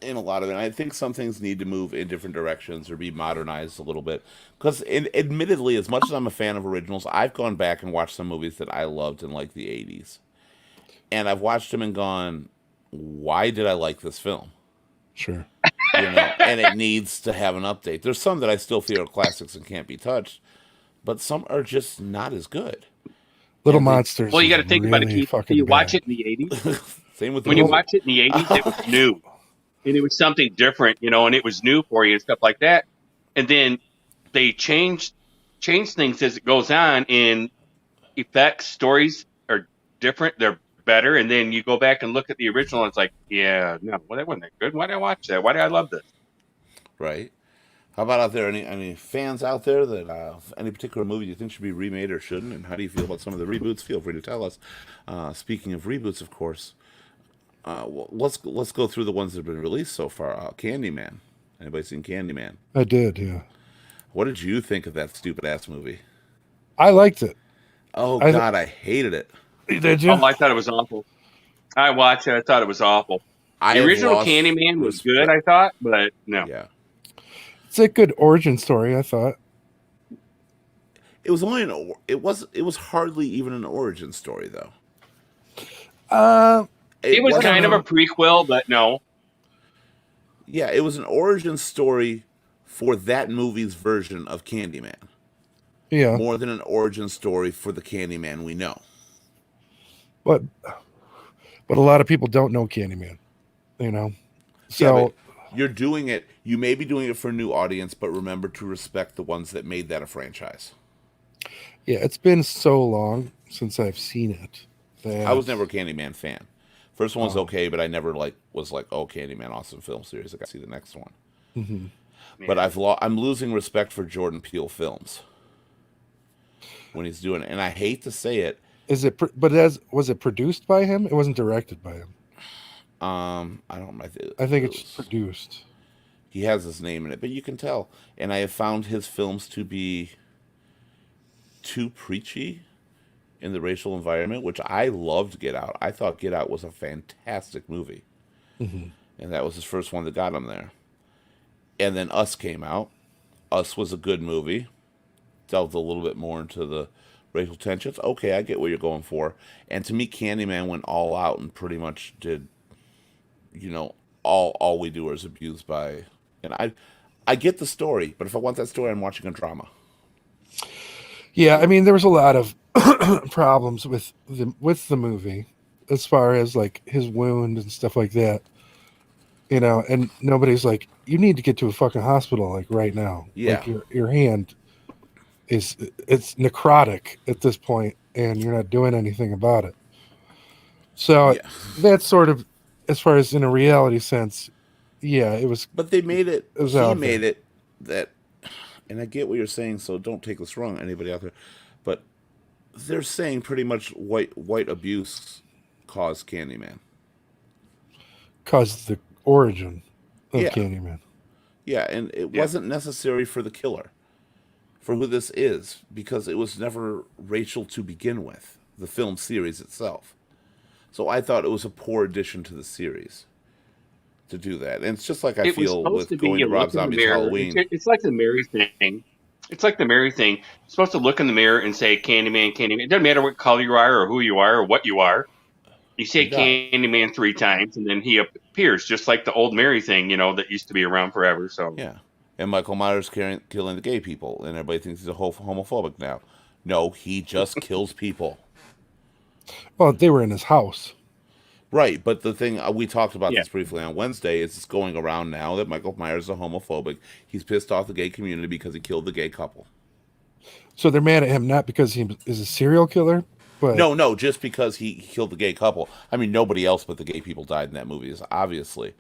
in a lot of it. I think some things need to move in different directions or be modernized a little bit. Because, admittedly, as much as I'm a fan of originals, I've gone back and watched some movies that I loved in like the 80s. And I've watched them and gone, why did I like this film? Sure. And it needs to have an update. There's some that I still feel are classics and can't be touched, but some are just not as good. Little And they- Monsters. well, you got to is think about it. really Keith. fucking You watch bad. it in the 80s. Same with When you Rosie. watch it in the 80s, it was new. And it was something different, and it was new for you and stuff like that. And then they change things as it goes on, and effects, stories are different. They're better. And then you go back and look at the original, and it's like, yeah, no, well, that wasn't that good. Why did I watch that? Why did I love this? Right. How about out there? Any fans out there that any particular movie you think should be remade or shouldn't? And how do you feel about some of the reboots? Feel free to tell us. Speaking of reboots, of course, let's go through the ones that have been released so far. Candyman. Anybody seen Candyman? I did, yeah. What did you think of that stupid ass movie? I liked it. Oh I- God, I hated it. Did you? Oh, I thought it was awful. I watched it. I thought it was awful. I The have original lost Candyman was respect- good, I thought, but no. Yeah, It's a good origin story, I thought. it was only it was hardly even an origin story though. It was wasn't kind of a prequel, but no. Yeah, it was an origin story for that movie's version of Candyman, Yeah, more than an origin story for the Candyman we know. but a lot of people don't know Candyman. You know, so Yeah, but you're doing it. You may be doing it for a new audience, but remember to respect the ones that made that a franchise. yeah, it's been so long since I've seen it that I was never a Candyman fan. First one was Oh. okay, but I never was like, oh, Candyman, awesome film series. I got to see the next one. Mhm. But I'm losing respect for Jordan Peele films when he's doing it, and I hate to say it. Is it? But was it produced by him? It wasn't directed by him. I don't. I think it's produced. He has his name in it, but you can tell. And I have found his films to be too preachy in the racial environment, which I loved Get Out. I thought Get Out was a fantastic movie. Mhm. And that was his first one that got him there. And then Us came out. Us was a good movie. Delved a little bit more into the racial tensions. Okay, I get what you're going for. And to me, Candyman went all out and pretty much did, all we do is abused by. And I get the story, but if I want that story, I'm watching a drama. Yeah, I mean, there was a lot of problems with the movie, as far as like his wound and stuff like that. You know, and nobody's like, you need to get to a fucking hospital like right now. Yeah. Like your hand it's necrotic at this point, and you're not doing anything about it. So Yeah. that's sort of, as far as in a reality sense, yeah, it was. But they made it. It was He out made it that, and I get what you're saying. So don't take this wrong, anybody out there. But they're saying pretty much white abuse caused Candyman. Caused the origin of Yeah. Candyman. Yeah, and it Yeah. wasn't necessary for the killer, for who this is, because it was never racial to begin with. The film series itself. So I thought it was a poor addition to the series to do that. And it's just like I It was feel supposed with to be going you to Rob look in the Zombie's mirror. Halloween. It's like the Mary thing. It's like the Mary thing. You're supposed to look in the mirror and say Candyman, Candyman. It doesn't matter what color you are or who you are or what you are. You say You got it. Candyman 3 times and then he appears, just like the old Mary thing, that used to be around forever. So Yeah. And Michael Myers killing the gay people, and everybody thinks he's a homophobic now. No, he just kills people. Well, they were in his house. Right, but the thing we talked about Yeah. this briefly on Wednesday is it's going around now that Michael Myers is a homophobic. He's pissed off the gay community because he killed the gay couple. So they're mad at him not because he is a serial killer, but No, just because he killed the gay couple. I mean, nobody else but the gay people died in that movie. Is obviously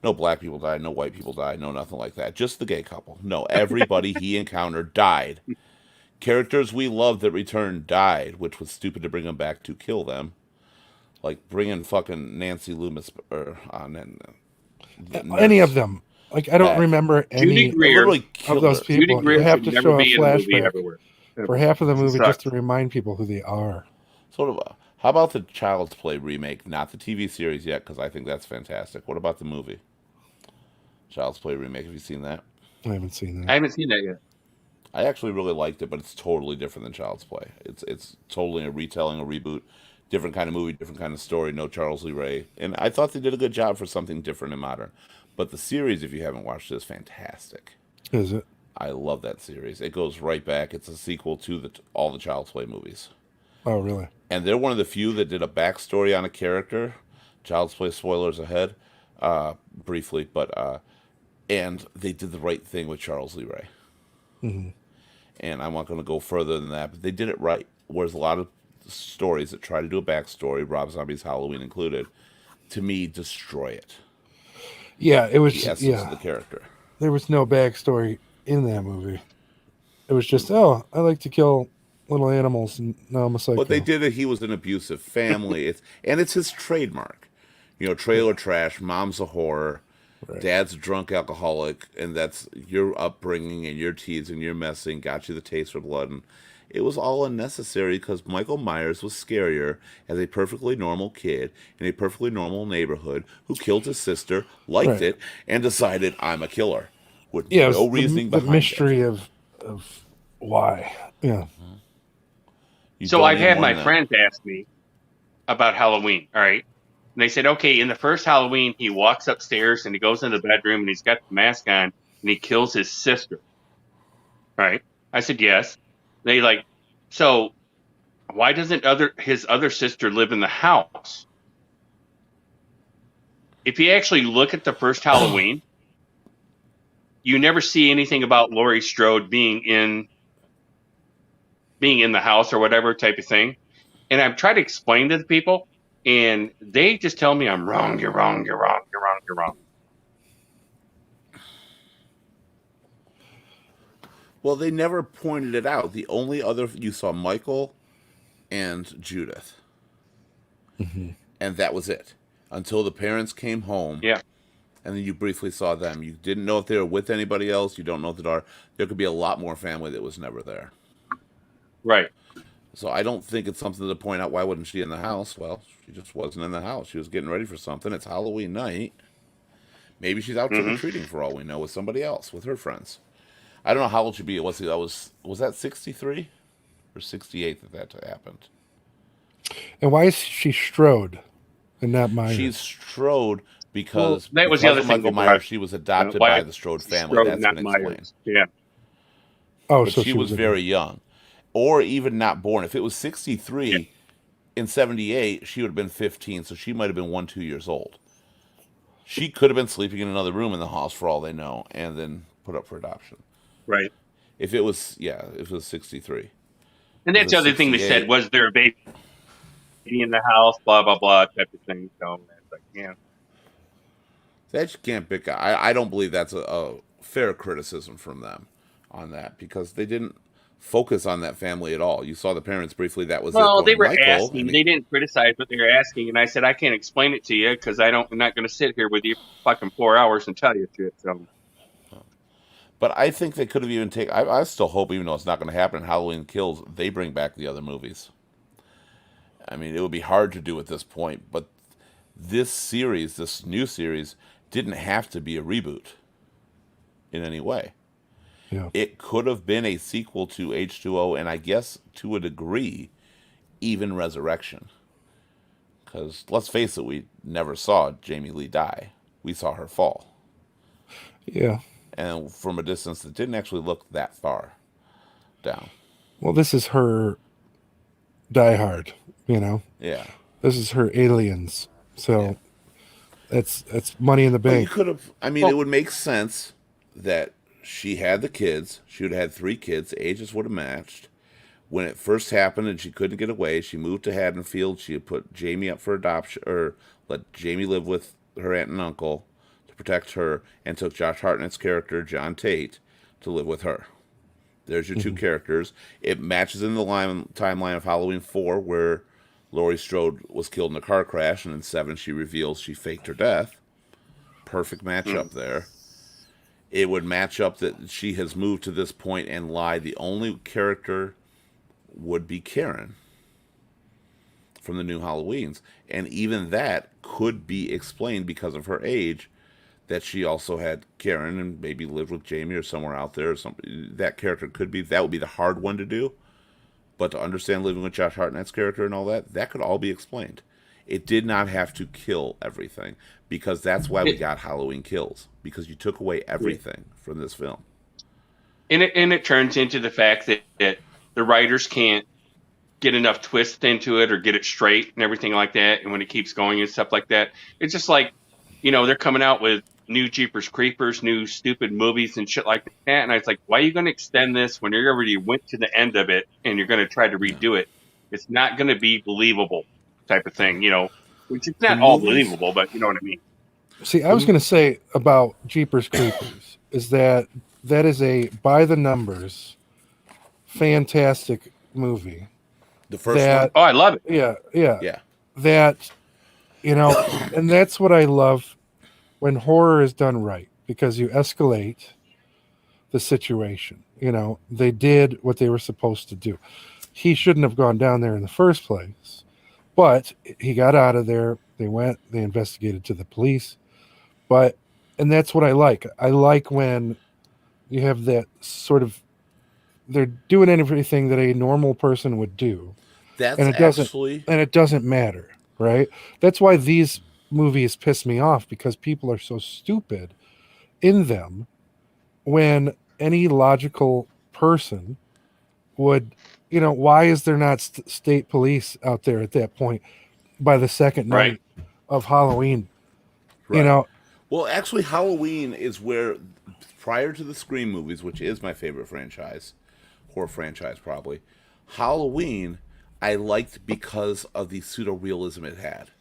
no black people died, no white people died, no nothing like that. Just the gay couple. No, everybody he encountered died. Characters we loved that returned died, which was stupid to bring them back to kill them. Like bringing fucking Nancy Loomis or the any nurse of them. Like I don't back. remember Judy any Greer. Literally of killed those her. people. Judy Greer You have should to never show a be in the movie flashback everywhere. for half of the movie just Sucks. to remind people who they are. Sort of. How about the Child's Play remake? Not the TV series yet, because I think that's fantastic. What about the movie? Child's Play remake. Have you seen that? I haven't seen I that. haven't seen that yet. I actually really liked it, but it's totally different than Child's Play. It's totally a retelling, a reboot, different kind of movie, different kind of story. No Charles Lee Ray, and I thought they did a good job for something different and modern. But the series, if you haven't watched it, is fantastic. Is it? I love that series. It goes right back. It's a sequel to all the Child's Play movies. Oh, really? And they're one of the few that did a backstory on a character. Child's Play spoilers ahead, briefly, but and they did the right thing with Charles Lee Ray. Mhm. And I'm not going to go further than that, but they did it right. Whereas a lot of stories that try to do a backstory, Rob Zombie's Halloween included, to me destroy it. Yeah, it was. The essence of Yeah, the character. there was no backstory in that movie. It was just, oh, I like to kill little animals, and now I'm a psycho. But they did it. He was an abusive family. It's his trademark. Trailer trash. Mom's a horror. Right. Dad's a drunk alcoholic, and that's your upbringing and your teens and your messing got you the taste for blood. And it was all unnecessary because Michael Myers was scarier as a perfectly normal kid in a perfectly normal neighborhood who killed his sister, liked Right. it, and decided, I'm a killer. With Yeah, it was no reasoning the behind mystery of why. Yeah. it. You So don't I've need had more my than that. friends ask me about Halloween. All right. And they said, okay, in the first Halloween, he walks upstairs and he goes in the bedroom and he's got the mask on and he kills his sister. Right. I said, yes. They like, so why doesn't his other sister live in the house? If you actually look at the first Halloween, you never see anything about Laurie Strode being in the house or whatever type of thing. And I've tried to explain to the people, and they just tell me I'm wrong. You're wrong. You're wrong. You're wrong. You're wrong. Well, they never pointed it out. The only other you saw Michael and Judith, and that was it until the parents came home. Yeah. And then you briefly saw them. You didn't know if they were with anybody else. You don't know if there could be a lot more family that was never there. Right. So I don't think it's something to point out. Why wasn't she in the house? Well, she just wasn't in the house. She was getting ready for something. It's Halloween night. Maybe she's out trick or treating for all we know with somebody else, with her friends. I don't know how old she'd be. Was that 63 or 68 that happened? And why is she Strode and not Myers? She's Strode because that was the because other of thing Michael that Myers. brought- She was adopted why by the Strode family. Strode, That's not been explained. Myers. Yeah. Oh, But so she was a- very young, or even not born. If it was 63 in 78, she would have been 15, so she might have been 2 years old. She could have been sleeping in another room in the house for all they know, and then put up for adoption. Right. If it was 63. And that's the other thing they 68. said, was there a baby in the house, blah, blah, blah, type of thing. So that's like, yeah. That you can't pick. I don't believe that's a fair criticism from them on that because they didn't focus on that family at all. You saw the parents briefly. That was Well, it. they were Michael, asking. and They didn't criticize what they were asking, and I said I can't explain it to you because I'm not going to sit here with you for fucking 4 hours and tell you shit. So But I think they could have even taken. I still hope, even though it's not going to happen in Halloween Kills, they bring back the other movies. I mean, it would be hard to do at this point, but this new series, didn't have to be a reboot in any way. Yeah. It could have been a sequel to H2O, and I guess to a degree, even Resurrection. Because let's face it, we never saw Jamie Lee die. We saw her fall. Yeah. And from a distance that didn't actually look that far down. Well, this is her Die Hard, you know. Yeah. This is her Aliens. So that's money in the But you bank. could have, I mean, it would make sense that she had the kids. She would have had 3 kids. The ages would have matched. When it first happened and she couldn't get away, she moved to Haddonfield. She had put Jamie up for adoption, or let Jamie live with her aunt and uncle to protect her, and took Josh Hartnett's character, John Tate, to live with her. There's your 2 characters. It matches in the timeline of Halloween 4, where Laurie Strode was killed in a car crash, and in 7 she reveals she faked her death. Perfect matchup there. It would match up that she has moved to this point and lied. The only character would be Karen from the new Halloweens. And even that could be explained because of her age, that she also had Karen and maybe lived with Jamie or somewhere out there or something. That character could be, that would be the hard one to do. But to understand living with Josh Hartnett's character and all that, that could all be explained. It did not have to kill everything, because that's why we got Halloween Kills, because you took away everything from this film. and it turns into the fact that the writers can't get enough twist into it or get it straight and everything like that. And when it keeps going and stuff like that, it's just like, they're coming out with new Jeepers Creepers, new stupid movies and shit like that. And I was like, why are you going to extend this when you already went to the end of it and you're going to try to redo it? It's not going to be believable type of thing, which is not all believable, but you know what I mean? See, I was going to say about Jeepers Creepers is that is a by the numbers, fantastic movie. The first That- Oh, I love it. Yeah. one? Yeah. That, and that's what I love when horror is done right, because you escalate the situation. You know, they did what they were supposed to do. He shouldn't have gone down there in the first place, but he got out of there. They went, they investigated to the police. But, and that's what I like. I like when you have that sort of, they're doing everything that a normal person would do, That's and it doesn't actually and it doesn't matter, right? That's why these movies piss me off, because people are so stupid in them, when any logical person would, you know, why is there not state police out there at that point by the second Right. night of Halloween? right. You know, Well, actually, Halloween is where, prior to the Scream movies, which is my favorite franchise, horror franchise probably, Halloween I liked because of the pseudo realism it had.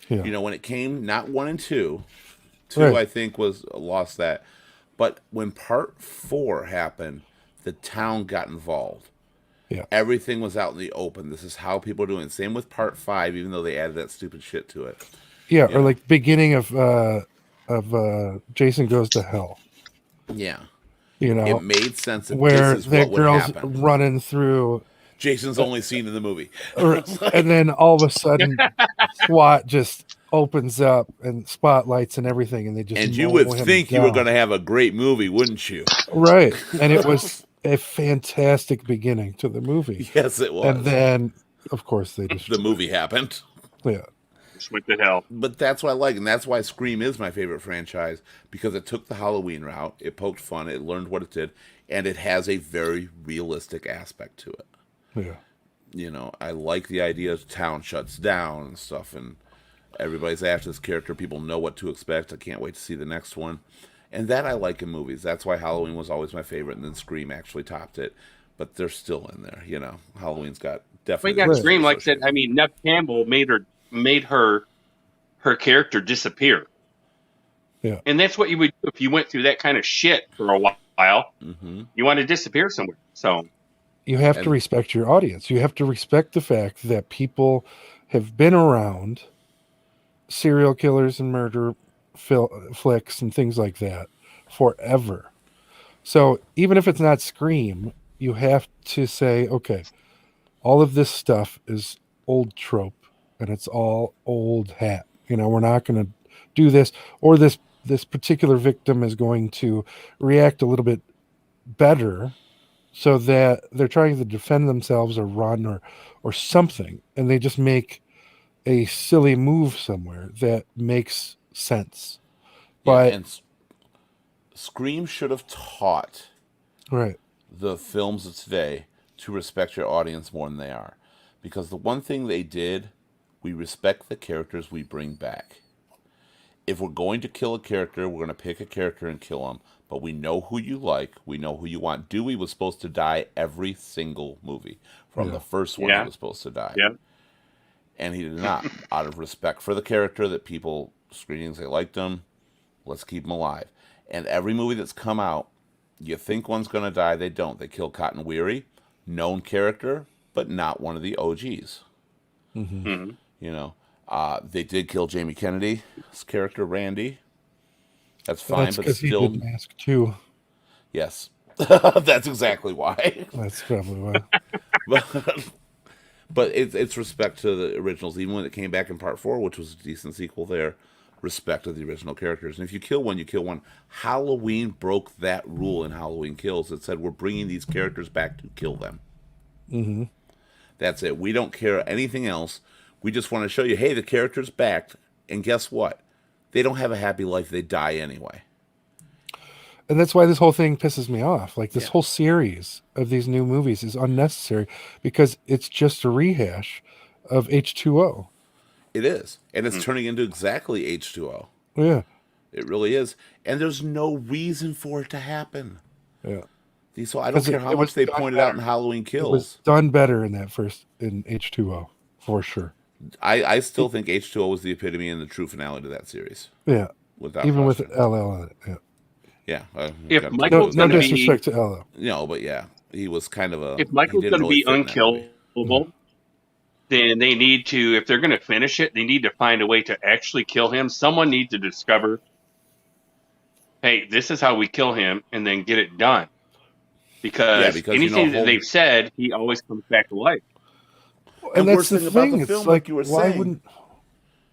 yeah, You know, when it came, not 1 and 2, 2 Right. I think was lost that, but when part 4 happened, the town got involved. Yeah. Everything was out in the open. This is how people are doing it. Same with part 5, even though they added that stupid shit to it. yeah, Yeah. or like beginning of Jason Goes to Hell. Yeah. You know, It made sense that where this is that what would girl's happen. running through, Jason's only scene in the movie. and then all of a sudden, SWAT just opens up and spotlights and everything, and they just And you mow would him think you were down. going to have a great movie, wouldn't you? Right, and it was a fantastic beginning to the movie, Yes, it was. and then of course they just The movie happened. yeah, Just went to hell. But that's what I like, and that's why Scream is my favorite franchise, because it took the Halloween route, it poked fun, it learned what it did, and it has a very realistic aspect to it. yeah. You know, I like the idea of town shuts down and stuff, and everybody's after this character. People know what to expect. I can't wait to see the next one. And that I like in movies. That's why Halloween was always my favorite, and then Scream actually topped it. But they're still in there, you know. Halloween's got We definitely. got Right. Scream, like I said. I mean, Nev Campbell made her character disappear. Yeah. And that's what you would do if you went through that kind of shit for a while. Hmm. You want to disappear somewhere. So You have to And- respect your audience. You have to respect the fact that people have been around serial killers and murder flicks and things like that forever. So even if it's not Scream, you have to say, okay, all of this stuff is old trope and it's all old hat. You know, we're not going to do this, or this particular victim is going to react a little bit better, so that they're trying to defend themselves or run or something, and they just make a silly move somewhere that makes sense. But and Scream should have taught right, the films of today to respect your audience more than they are. Because the one thing they did, we respect the characters we bring back. If we're going to kill a character, we're going to pick a character and kill them. But we know who you like. We know who you want. Dewey was supposed to die every single movie. From Yeah. the first one, Yeah. he was supposed to die. Yeah. And he did not. Out of respect for the character, that people screenings, they liked him. Let's keep him alive. And every movie that's come out, you think one's going to die, they don't. They kill Cotton Weary, known character, but not one of the OGs. mhm. You know, they did kill Jamie Kennedy's character, Randy. That's fine, that's but because he still, did Mask too. yes. That's exactly why. That's probably why. But it's respect to the originals, even when it came back in part 4, which was a decent sequel there. Respect of the original characters, and if you kill one, you kill one. Halloween broke that rule in Halloween Kills. It said we're bringing these characters back to kill them. Hmm. That's it. We don't care anything else. We just want to show you, hey, the character's back, and guess what? They don't have a happy life. They die anyway. And that's why this whole thing pisses me off. Like, this Yeah. whole series of these new movies is unnecessary, because it's just a rehash of H2O. It is, and it's turning into exactly H2O. Yeah, It really is, and there's no reason for it to happen. yeah. So I don't 'Cause care it how was much they done pointed out in better. Halloween It was Kills. done better in that first, in H2O, for sure. I still think H2O was the epitome and the true finale to that series. Yeah, Without even with question. LL in it. Yeah. Yeah. If got- Michael's No gonna be- disrespect to LL. No, but yeah, he was kind of a. If he Michael's didn't going to really be fit in that movie. unkillable, then they need to, if they're going to finish it, they need to find a way to actually kill him. Someone needs to discover hey, this is how we kill him, and then get it done. Because, because, anything that Holden- they've said, he always comes back to life. And And that's worst the thing about the thing. film, It's like like, you were why saying- wouldn't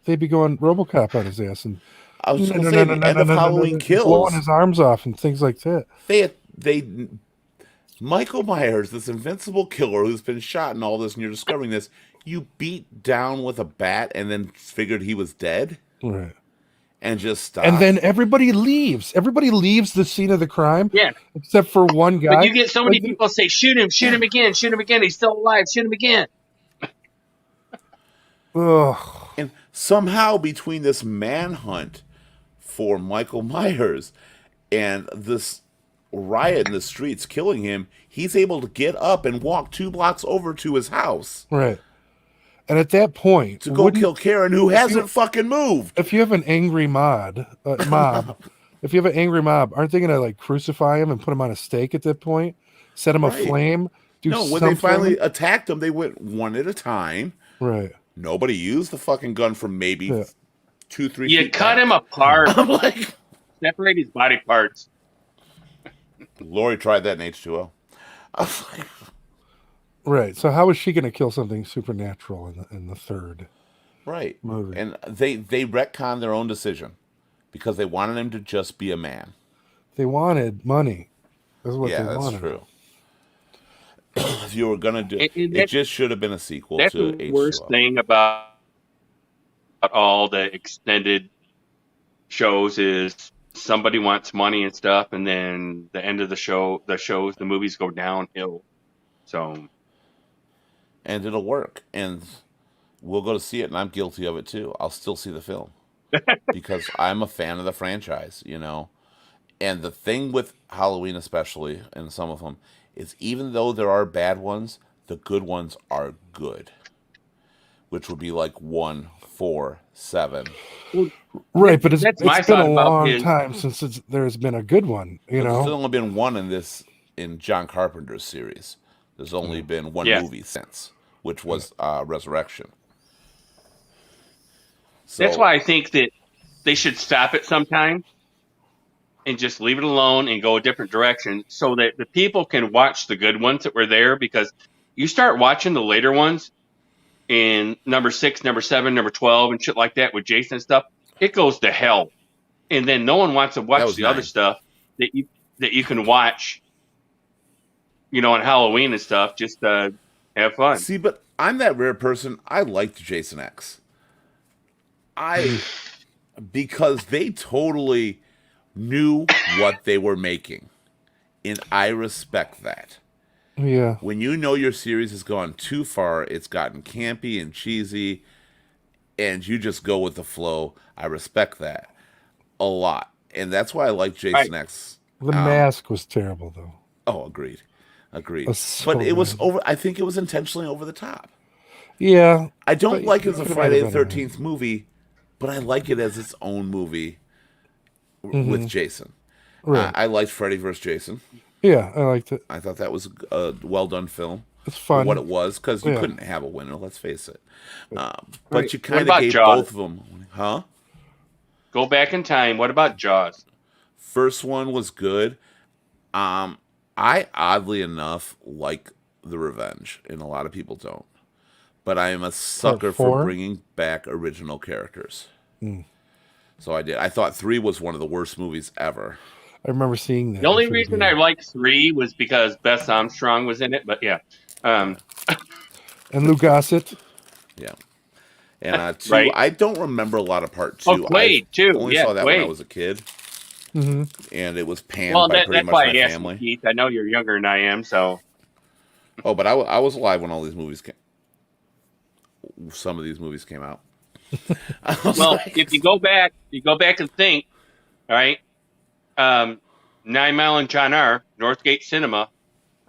they be going RoboCop on his ass and I was going to say, the end of Halloween Kills, blowing his arms off and things like that? they Michael Myers, this invincible killer who's been shot and all this, and you're discovering this, you beat down with a bat and then figured he was dead Right. and just stopped. And then everybody leaves. Everybody leaves the scene of the crime. Yeah. Except for one guy. But you get so many Like, people say, shoot him again, he's still alive, shoot him again. Ugh. And somehow between this manhunt for Michael Myers and this riot in the streets killing him, he's able to get up and walk 2 blocks over to his house Right. And at that point, to go wouldn't- kill Karen, who hasn't fucking moved. if you have an angry mob, if you have an angry mob, aren't they going to like crucify him and put him on a stake at that point? Set him Right. aflame? Do No, when something? they finally attacked him, they went one at a time. Right. Nobody used the fucking gun from maybe Yeah. 2-3 You feet cut back. him apart, I'm like, separate his body parts. Lori tried that in H2O. I was like, Right. So how is she going to kill something supernatural in the third right. movie? And they retconned their own decision because they wanted him to just be a man. They wanted money. That's what Yeah, they that's wanted. true. If you were gonna do And it, that's- just should have been a sequel That's to the H2O. worst thing about all the extended shows is somebody wants money and stuff, and then the end of the movies go downhill. So And it'll work, and we'll go to see it, and I'm guilty of it too. I'll still see the film because I'm a fan of the franchise, you know. And the thing with Halloween, especially, and some of them, is even though there are bad ones, the good ones are good, which would be like 1, 4, 7. Right, but it's That's my been a thought about long his- time since there's been a good one, you There's know? only been one in John Carpenter's series. There's only been one Yeah. movie since, which was Resurrection. So, that's why I think that they should stop it sometime and just leave it alone and go a different direction so that the people can watch the good ones that were there, because you start watching the later ones in number 6, number 7, number 12 and shit like that with Jason and stuff, it goes to hell. And then no one wants to That watch was the other 9. stuff that you can watch, you know, on Halloween and stuff, just to have fun. See, but I'm that rare person. I liked Jason X. Because they totally knew what they were making. And I respect that. Yeah. When you know your series has gone too far, it's gotten campy and cheesy, and you just go with the flow, I respect that a lot. And that's why I like Jason X. The mask was terrible, though. Oh, agreed. That's so But it was bad. over. I think it was intentionally over the top. Yeah. I don't But like it as a it might Friday the have been 13th movie, but I like it as its own movie with Jason. Right. I liked Freddy vs. Jason. Yeah, I liked it. I thought that was a well done film. It's For fun. what it was, because you Yeah. couldn't have a winner, let's face it. But Right. you What kind of about gave Jaws? both of them. Huh? Go back in time. What about Jaws? First one was good. I oddly enough like The Revenge, and a lot of people don't. But I am a sucker for 4? bringing back original characters. So I did. I thought 3 was one of the worst movies ever. I remember seeing that. The only at reason I liked 3 was because Bess Armstrong was in it. But yeah, And Lou Gossett. Yeah. And 2, Right. I don't remember a lot of part 2. Oh, Quaid, too. Only Yeah, saw that when I Quaid. was a kid, Hmm. and it was panned well, by pretty that's much why my I asked family. you, Keith. I know you're younger than I am, so Oh, but I was alive when all these movies came. Some of these movies came out. I was well, like- if you go back and think, all right, 9 Mile and John R, Northgate Cinema,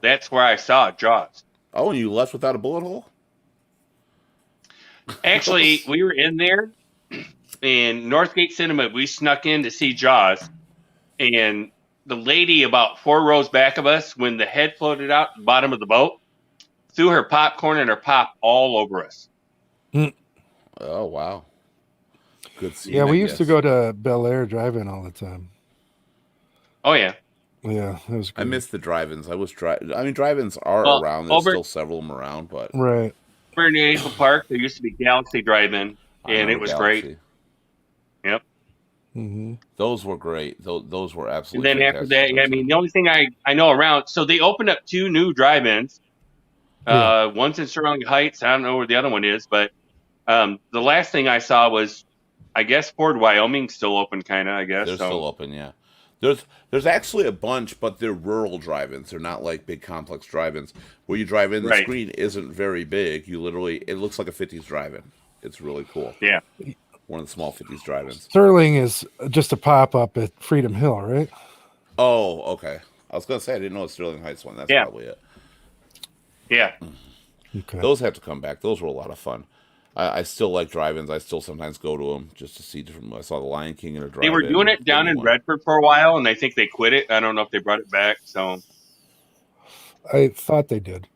that's where I saw Jaws. oh, and you left without a bullet hole? Actually, we were in there in Northgate Cinema. We snuck in to see Jaws, and the lady about 4 rows back of us, when the head floated out the bottom of the boat, threw her popcorn and her pop all over us. Oh, wow. Good scene. Yeah, I we used to guess. go to Bel Air Drive-In all the time. Oh yeah. Yeah, that was I great. miss the drive-ins. I mean, drive-ins are Well, around. There's over still several of them around, but Right. in Naval Park, there used to be Galaxy Drive-In, I and it remember was great. Galaxy. Yep. Hmm. Those were great. Those were And absolutely then after fantastic. that, I mean, the only thing I know around, so they opened up 2 new drive-ins. Yeah. One's in Sterling Heights. I don't know where the other one is, but the last thing I saw was, I guess, Ford, Wyoming, still open, kind of. I guess They're so. still open, yeah. There's actually a bunch, but they're rural drive-ins. They're not like big complex drive-ins where you drive in. The Right. screen isn't very big. It looks like a '50s drive-in. It's really cool. Yeah. One of the small '50s drive-ins. Sterling is just a pop up at Freedom Hill, right? Oh, okay. I was gonna say I didn't know it's Sterling Heights one. That's Yeah. probably it. Yeah. Okay. Those have to come back. Those were a lot of fun. I still like drive-ins. I still sometimes go to them just to see different. I saw The Lion King in a drive-in. They were doing it down in Redford for a while, and I think they quit it. I don't know if they brought it back. So I thought they did.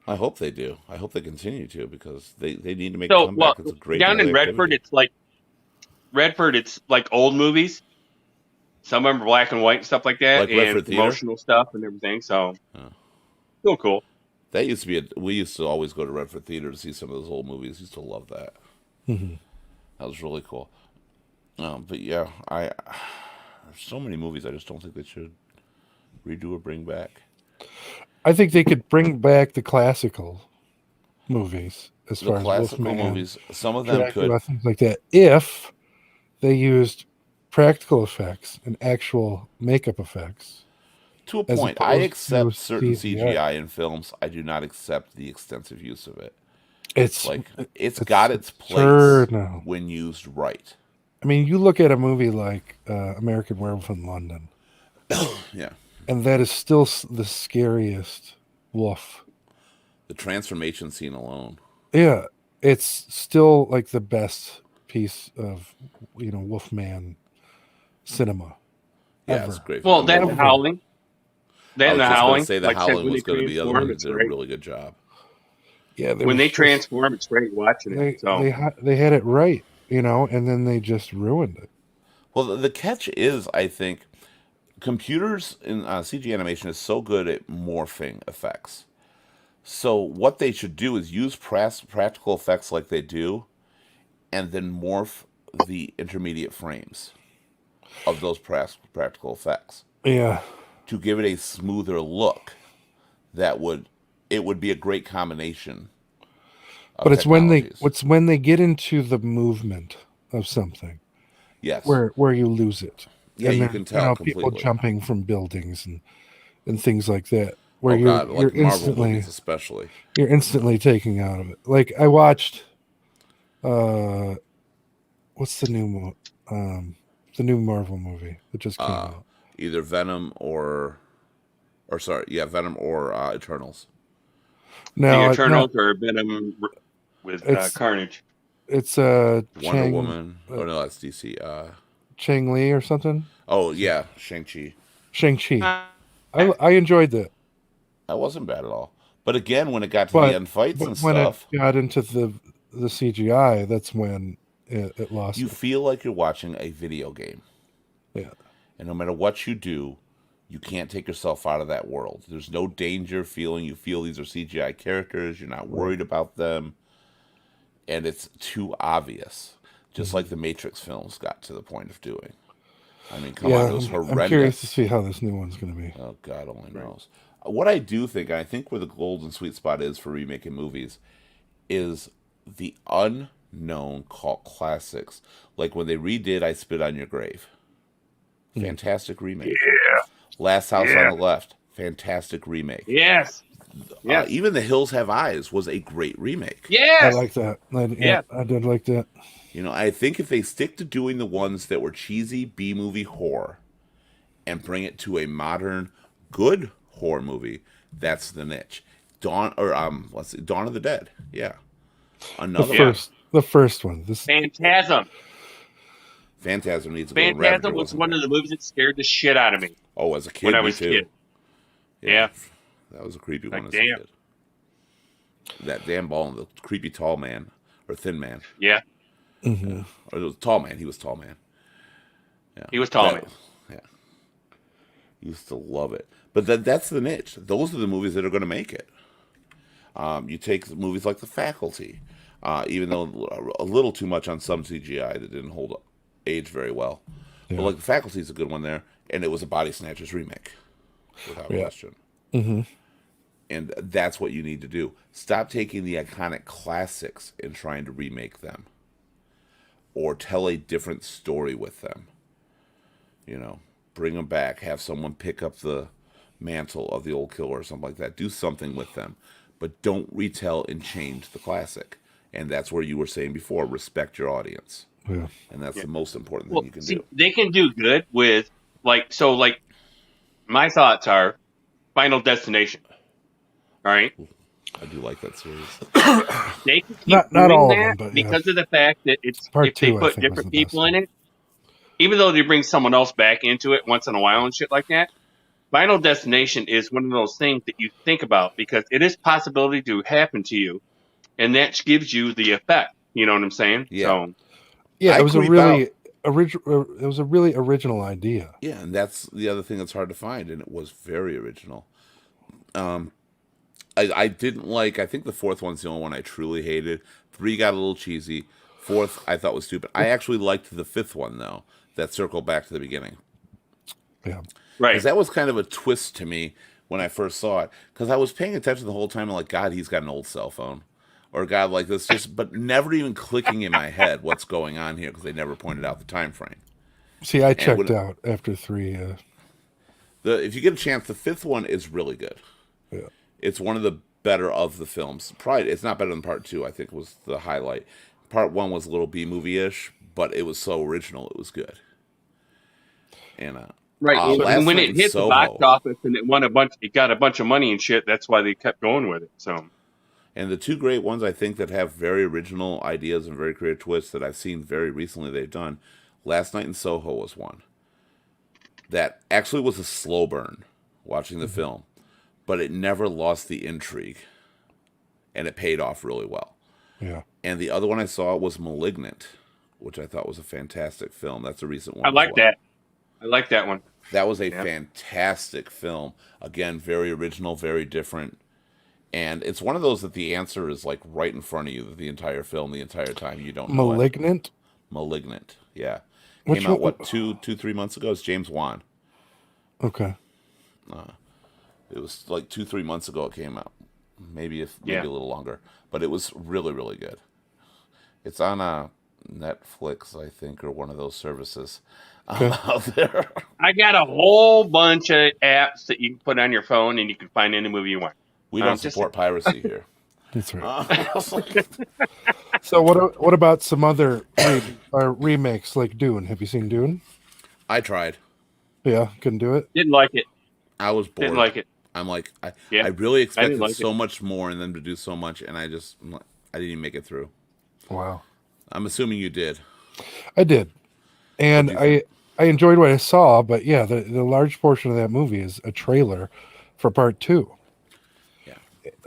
I hope they do. I hope they continue to because they need to make a so comeback. well, It's a great down in daily Redford, activity. it's like old movies. Some of them are black and white and stuff like that, Like and Redford Theater? promotional stuff and everything. So Oh. still cool. That used to be we used to always go to Redford Theater to see some of those old movies. Used to love that. Mhm. That was really cool. But yeah, there's so many movies I just don't think they should redo or bring back. I think they could bring back the classical movies as The far as classical Wolfman, movies, some of them Dracula, could. things like that, if they used practical effects and actual makeup effects. To a as point, I opposed accept to certain CGI. CGI in films. I do not accept the extensive use of it. It's Like it's it's got its place absurd now. when used right. I mean, you look at a movie like American Werewolf in London, Yeah, and that is still the scariest wolf. the transformation scene alone. Yeah, it's still like the best piece of Wolfman cinema. Yeah, ever. it's great. Well, I that love and it. the Howling. That I and was the just going Howling. to say the like I said, Howling when was they going to be the other one. transform, They it's did a great. really good job. Yeah, When they first- transform, it's great watching they it. So they had it right, and then they just ruined it. Well, the catch is, I think, computers in CG animation is so good at morphing effects. So what they should do is use practical effects like they do, and then morph the intermediate frames of those practical effects Yeah, to give it a smoother look. It would be a great combination. Of but it's technologies. when they get into the movement of something Yes. where you lose it. Yeah, And you there- can tell people completely. jumping from buildings and things like that, where Oh God, you're like Marvel instantly movies especially. you're instantly taking out of it. Like I watched, what's the new Marvel movie that just came out? Either Venom or Venom or Eternals. No, the Eternals or Venom with It's- Carnage. it's Wonder Chang, Woman. Oh no, that's DC. Chang Li or something. Oh yeah, Shang-Chi. Shang-Chi. I enjoyed that, That wasn't bad at all. But again, when it got to but, the end fights but and when stuff, it got into the CGI, that's when it lost. you it. feel like you're watching a video game. Yeah. And no matter what you do, you can't take yourself out of that world. There's no danger feeling. You feel these are CGI characters. You're not worried about them. And it's too obvious. Just like the Matrix films got to the point of doing. I mean, come on, it was horrendous. I'm curious to see how this new one's going to be. Oh, God only knows. What I do think, and I think where the golden sweet spot is for remaking movies, is the unknown cult classics. Like when they redid I Spit on Your Grave. Fantastic remake. Yeah. Last House Yeah. on the Left. Fantastic remake. Yes. Yes. Even The Hills Have Eyes was a great remake. Yes. I like that. Yeah. I did like that. You know, I think if they stick to doing the ones that were cheesy B-movie horror and bring it to a modern, good horror movie, that's the niche. Dawn of the Dead. Yeah. Another one. The first one. This Phantasm. Phantasm needs to go. and Ravager Phantasm was wasn't one there. of the movies that scared the shit out of me Oh, as a kid, when I me was a too. kid. Yeah. That was a creepy Like, one as a damn. kid. That damn ball and the creepy tall man or thin man. Yeah. mhm. Or it was tall man. He was tall man. Yeah. He was tall That- man. Yeah. Used to love it. But that's the niche. Those are the movies that are going to make it. You take movies like The Faculty, even though a little too much on some CGI that didn't hold up, age very well. Yeah. But like The Faculty is a good one there, and it was a Body Snatchers remake, without Yeah. question. Hmm. And that's what you need to do. Stop taking the iconic classics and trying to remake them, or tell a different story with them. You know, bring them back. Have someone pick up the mantle of the old killer or something like that. Do something with them, but don't retell and change the classic. And that's where you were saying before: respect your audience, Yeah. and that's Yeah. the most important thing Well, you can see, do. they can do good with like my thoughts are Final Destination. All right, I do like that series. they can keep Not doing all of that them, but yeah. because of the fact that it's Part if they 2, I put think, was different the best people in one. it, even though they bring someone else back into it once in a while and shit like that. Final Destination is one of those things that you think about because it is possibility to happen to you, and that gives you the effect. You know what I'm saying? Yeah. So Yeah, I it was a creep really original. It was a really original idea. Yeah, and that's the other thing that's hard to find, and it was very original. I didn't like. I think the fourth one's the only one I truly hated. 3 got a little cheesy. 4th I thought was stupid. I actually liked the 5th one though. That circled back to the beginning, Yeah, right, because that was kind of a twist to me when I first saw it. Because I was paying attention the whole time, and like, God, he's got an old cell phone, or God, like this, just but never even clicking in my head what's going on here because they never pointed out the time frame. see, I checked when- out after 3. If you get a chance, the 5th one is really good. Yeah. It's one of the better of the films. Probably it's not better than part 2. I think was the highlight. Part 1 was a little B movie ish, but it was so original. It was good. And right. Last And when Night it in hit the Soho. box office and it won it got a bunch of money and shit. That's why they kept going with it. So And the 2 great ones I think that have very original ideas and very creative twists that I've seen very recently they've done. Last Night in Soho was one. That actually was a slow burn watching the film, but it never lost the intrigue. And it paid off really well. Yeah, And the other one I saw was Malignant, which I thought was a fantastic film. That's a recent one. I as like well. that. I like that one. That was a Yeah. fantastic film. Again, very original, very different. And it's one of those that the answer is like right in front of you the entire film, the entire time. You don't know it. Malignant. Malignant, yeah. Which Came out, one- what, 3 months ago? It's James Wan. Okay. It was like 3 months ago it came out. Maybe a Yeah. little longer. But it was really, really good. It's on Netflix, I think, or one of those services out there. I got a whole bunch of apps that you can put on your phone and you can find any movie you want. We don't Just- support piracy here. That's right. Uh, So what about some other remakes like Dune? Have you seen Dune? I tried. Yeah, couldn't do it. Didn't like it. I was bored. Didn't like it. I'm like, I Yeah, really expected like so much more in them to do so much, and I didn't even make it through. Wow. I'm assuming you did. I did, and What'd you I enjoyed what I saw. But yeah, the large portion of that movie is a trailer for part 2. Yeah.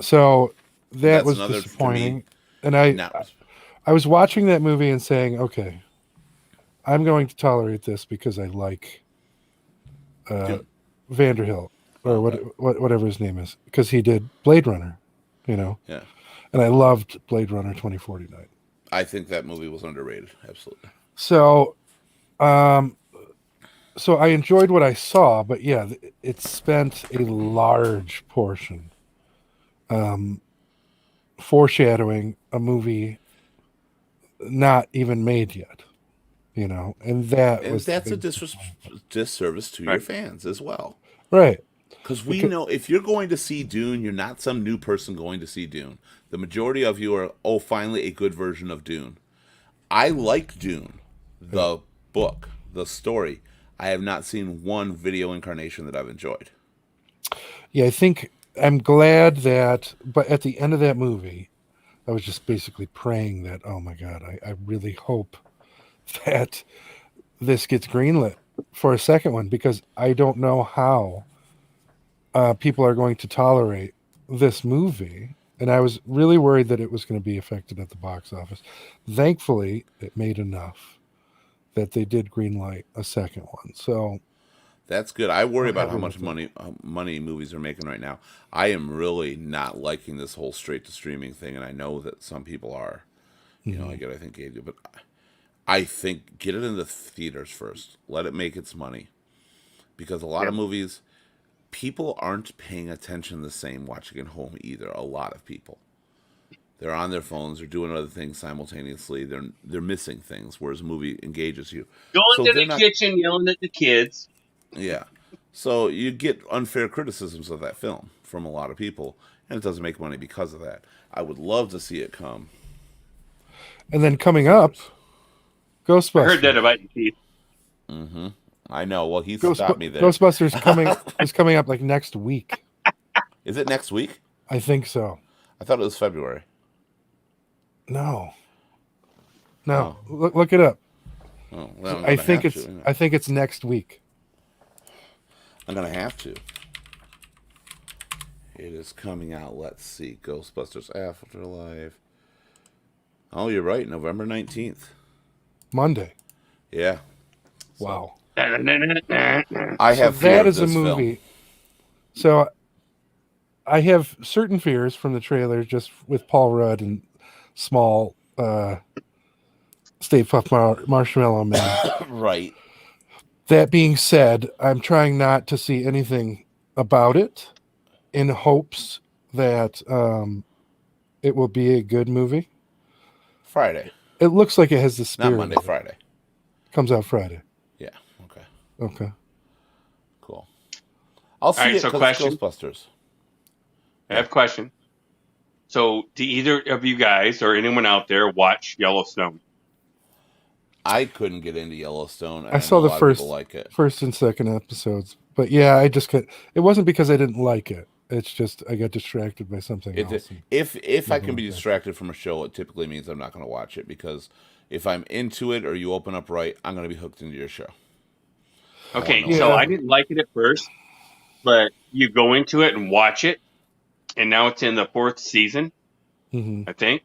So that That's was another, for me, disappointing. And I Not, I was watching that movie and saying, okay, I'm going to tolerate this because I like Dune. Vanderhilt or whatever his name is, because he did Blade Runner, yeah. and I loved Blade Runner 2049. I think that movie was underrated. Absolutely. So, so I enjoyed what I saw, but yeah, it spent a large portion foreshadowing a movie not even made yet, and that And was the that's a big- disservice to your Right. fans as well. right. Because we know if you're going to see Dune, you're not some new person going to see Dune. The majority of you are, finally a good version of Dune. I like Dune, the book, the story. I have not seen one video incarnation that I've enjoyed. Yeah, I think I'm glad that, but at the end of that movie, I was just basically praying that, oh my God, I really hope that this gets greenlit for a second one, because I don't know how people are going to tolerate this movie. And I was really worried that it was going to be affected at the box office. Thankfully, it made enough that they did greenlight a second one. So That's good. I worry I'm about how happy much with it. money movies are making right now. I am really not liking this whole straight to streaming thing, and I know that some people are. Mhm. I think Gabe did, but I think get it in the theaters first. Let it make its money, because a lot Yeah. of movies, people aren't paying attention the same watching at home either. A lot of people, they're on their phones, they're doing other things simultaneously. They're missing things, whereas a movie engages you. Going So to they're the not. kitchen, yelling at the kids. Yeah. So you get unfair criticisms of that film from a lot of people, and it doesn't make money because of that. I would love to see it come. And then coming up, I Ghostbusters. heard that about you, Keith. Mm-hmm. I know. Well, he stopped me there. Ghostbusters is coming up like next week. Is it next week? I think so. I thought it was February. No. Oh. Look it up. Oh, well, I'm I gonna think have it's to. I think it's next week. I'm gonna have to. It is coming out. Let's see. Ghostbusters Afterlife. Oh, you're right. November 19th. Monday. Yeah. Wow. I So have fear that of is a this film. movie. So I have certain fears from the trailer, just with Paul Rudd and small Stay Puft Marshmallow Man. Right. That being said, I'm trying not to see anything about it in hopes that it will be a good movie. Friday. It looks like it has the Not spirit. Monday, of it. Friday. Comes out Friday. Yeah. Okay. Okay. Cool. I'll see right, it so because it's question. Ghostbusters. I have a question. So, do either of you guys or anyone out there watch Yellowstone? I couldn't get into Yellowstone. And I saw know the a lot of first people like it. first and second episodes, but yeah, I just could. It wasn't because I didn't like it. It's just I got distracted by something else. If I can be Okay. distracted from a show, it typically means I'm not going to watch it, because if I'm into it or you open up right, I'm going to be hooked into your show. Okay, Yeah. so I didn't like it at first, but you go into it and watch it, and now it's in the 4th season, hmm I think.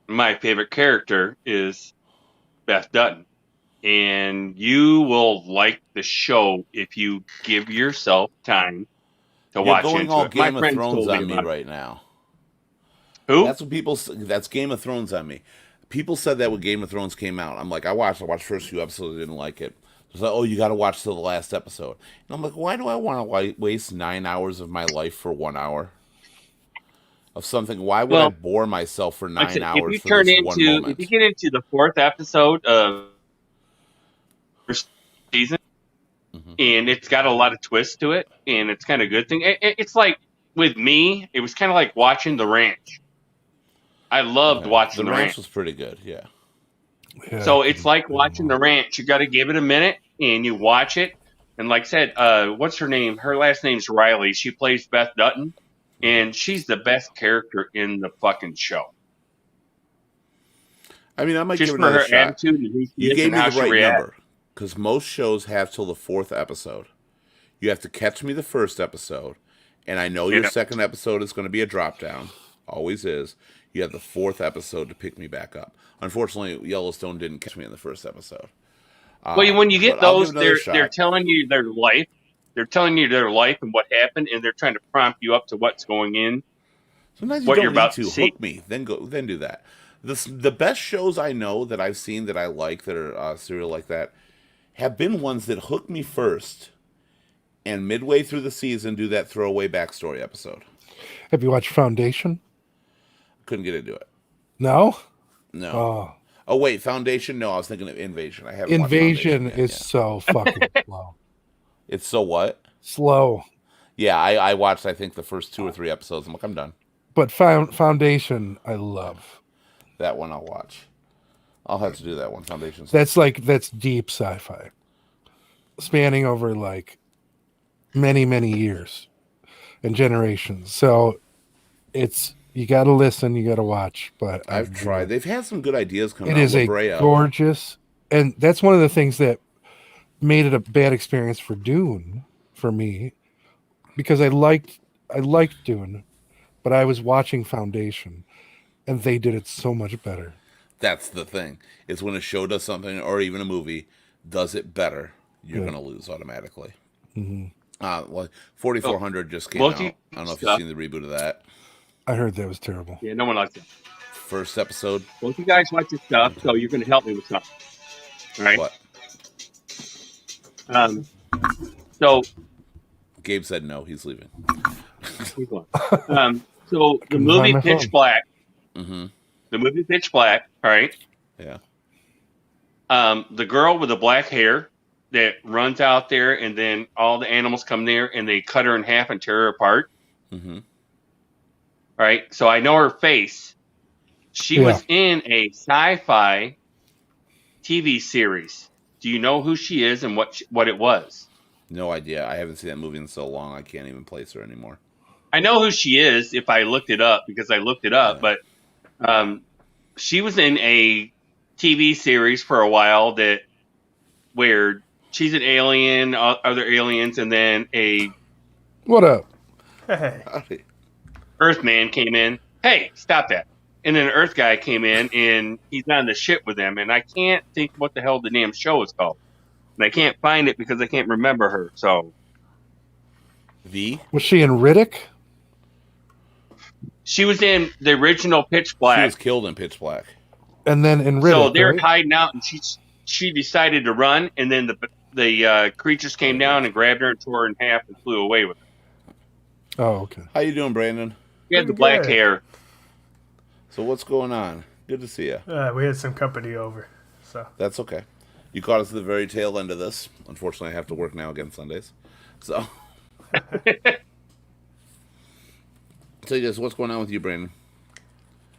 My favorite character is Beth Dutton, and you will like the show if you give yourself time to You're watch going into all it. My Game of friends Thrones told me on me about it. right now. Who? That's what people. That's Game of Thrones on me. People said that when Game of Thrones came out. I'm like, I watched the first few episodes, I didn't like it. It's like, oh, you got to watch till the last episode. And I'm like, why do I want to waste 9 hours of my life for 1 hour of something? Why would I Well, bore myself for like I 9 said, hours if for you turn this one into, moment? if you get into the 4th episode of first season, and it's got a lot of twists to it, and it's kind of a good thing. It's like with me, it was kind of like watching The Ranch. I loved Okay. watching The The Ranch Ranch. was pretty good. Yeah. Yeah, So I it's couldn't like do watching more. The Ranch. You got to give it a minute, and you watch it. And like I said, what's her name? Her last name's Riley. She plays Beth Dutton, and she's the best character in the fucking show. I mean, I might Just give it for another her shot. attitude and who she You is gave and me how the she right reacts. number, because most shows have till the 4th episode. You have to catch me the first episode, and I know your Yeah. second episode is going to be a drop down. Always is. You have the 4th episode to pick me back up. Unfortunately, Yellowstone didn't catch me in the first episode. Well, when you get But I'll give those, it another they're shot. telling you their life. They're telling you their life and what happened, and they're trying to prompt you up to what's going in. Sometimes you what don't you're need about to to see. hook me. Then do that. The best shows I know that I've seen that I like that are serial like that have been ones that hook me first, and midway through the season do that throwaway backstory episode. Have you watched Foundation? Couldn't get into it. No. No. Oh, Oh wait, Foundation. No, I was thinking of Invasion. I haven't watched Invasion Foundation yet, is so fucking slow. It's so what? Slow. Yeah, I watched. I think the first 2 or 3 episodes. I'm like, I'm done. But Foundation, I love. That one I'll watch. I'll have to do that one. Foundation's That's deep sci-fi, spanning over like many years and generations. So it's you got to listen, you got to watch. But I've tried. They've had some good ideas coming It out. is La a Brea. gorgeous, and that's one of the things that made it a bad experience for Dune for me, because I liked Dune, but I was watching Foundation, and they did it so much better. That's the thing. It's when a show does something, or even a movie, does it better you're Yeah. going to lose automatically. Hmm. Well, 4400 just came Well, out. I don't know if you've stuff. seen the reboot of that. I heard that was terrible. Yeah, no one likes it. First episode. Both you guys watch this stuff, so you're going to help me with something. All right. What? So Gabe said no. He's leaving. keep going. So the Couldn't movie find my Pitch phone. Black. Mm-hmm. The movie Pitch Black. All right. Yeah. The girl with the black hair that runs out there, and then all the animals come near, and they cut her in half and tear her apart. Mm-hmm. All right. So I know her face. She was in a sci-fi TV series. Do you know who she is and what it was? No idea. I haven't seen that movie in so long. I can't even place her anymore. I know who she is if I looked it up because I looked it up, Yeah. but she was in a TV series for a while where she's an alien, other aliens, and then a What up? Hey, Howdy. Earthman came in. Hey, stop that! And then an Earth guy came in, and he's on the ship with them. And I can't think what the hell the damn show is called, and I can't find it because I can't remember her. So V. Was she in Riddick? she was in the original Pitch She Black. was killed in Pitch Black. And then in Riddick, So they're right? hiding out, and she decided to run, and then the creatures came down and grabbed her and tore her in half and flew away with her. Oh, okay. How you doing, Brandon? She had the Pretty black good. hair. So what's going on? Good to see you. we had some company over, so That's okay. You caught us at the very tail end of this. Unfortunately, I have to work now again Sundays. So, tell you this, what's going on with you, Brandon?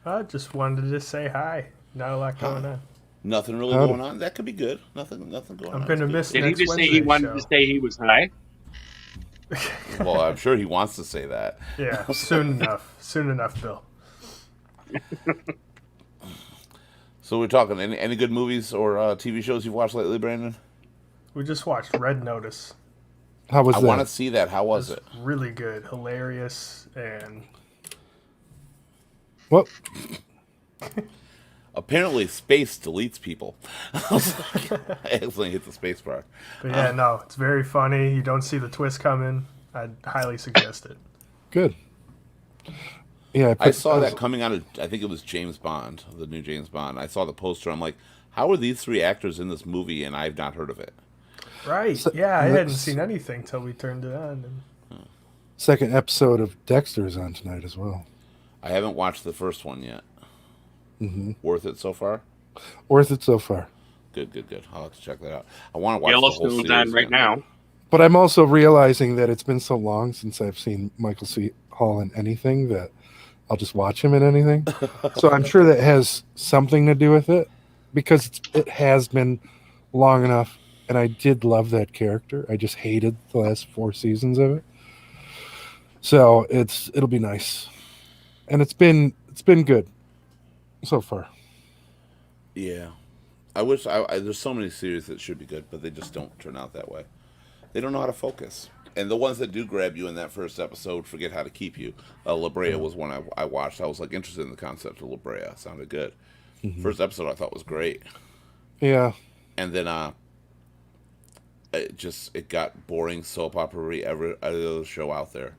I just wanted to say hi. Not a lot going on. Nothing really Howdy. going on. That could be good. Nothing going on. I'm gonna It's miss Did he next just say Wednesday he wanted show. to say he was high? good. Well, I'm sure he wants to say that. Yeah, soon enough. Soon enough, Bill. So we're talking any good movies or TV shows you've watched lately, Brandon? We just watched Red Notice. How was I that? want to see that. How was it? Really good, hilarious, and Well, Apparently, space deletes people. I was like, I accidentally hit the space bar. but yeah, no, it's very funny. You don't see the twist coming. I'd highly suggest it. good. Yeah, I saw that coming out of, I think it was James Bond, the new James Bond. I saw the poster. I'm like, how are these three actors in this movie and I've not heard of it? Right? So- Yeah, I hadn't let's- seen anything till we turned it on. And Second episode of Dexter is on tonight as well. I haven't watched the first one yet. Hmm. Worth it so far? Worth it so far. Good. I'll have to check that out. I want to watch the whole Yellowstone's series on right again. now. But I'm also realizing that it's been so long since I've seen Michael C. Hall in anything that I'll just watch him in anything. So I'm sure that has something to do with it because it has been long enough. And I did love that character. I just hated the last 4 seasons of it. So it'll be nice. And it's been good so far. Yeah. I wish there's so many series that should be good, but they just don't turn out that way. They don't know how to focus. And the ones that do grab you in that first episode forget how to keep you. La Brea was one I watched. I was like interested in the concept of La Brea. It sounded good. First episode I thought was great. Yeah. And then it got boring soap opera every other show out there.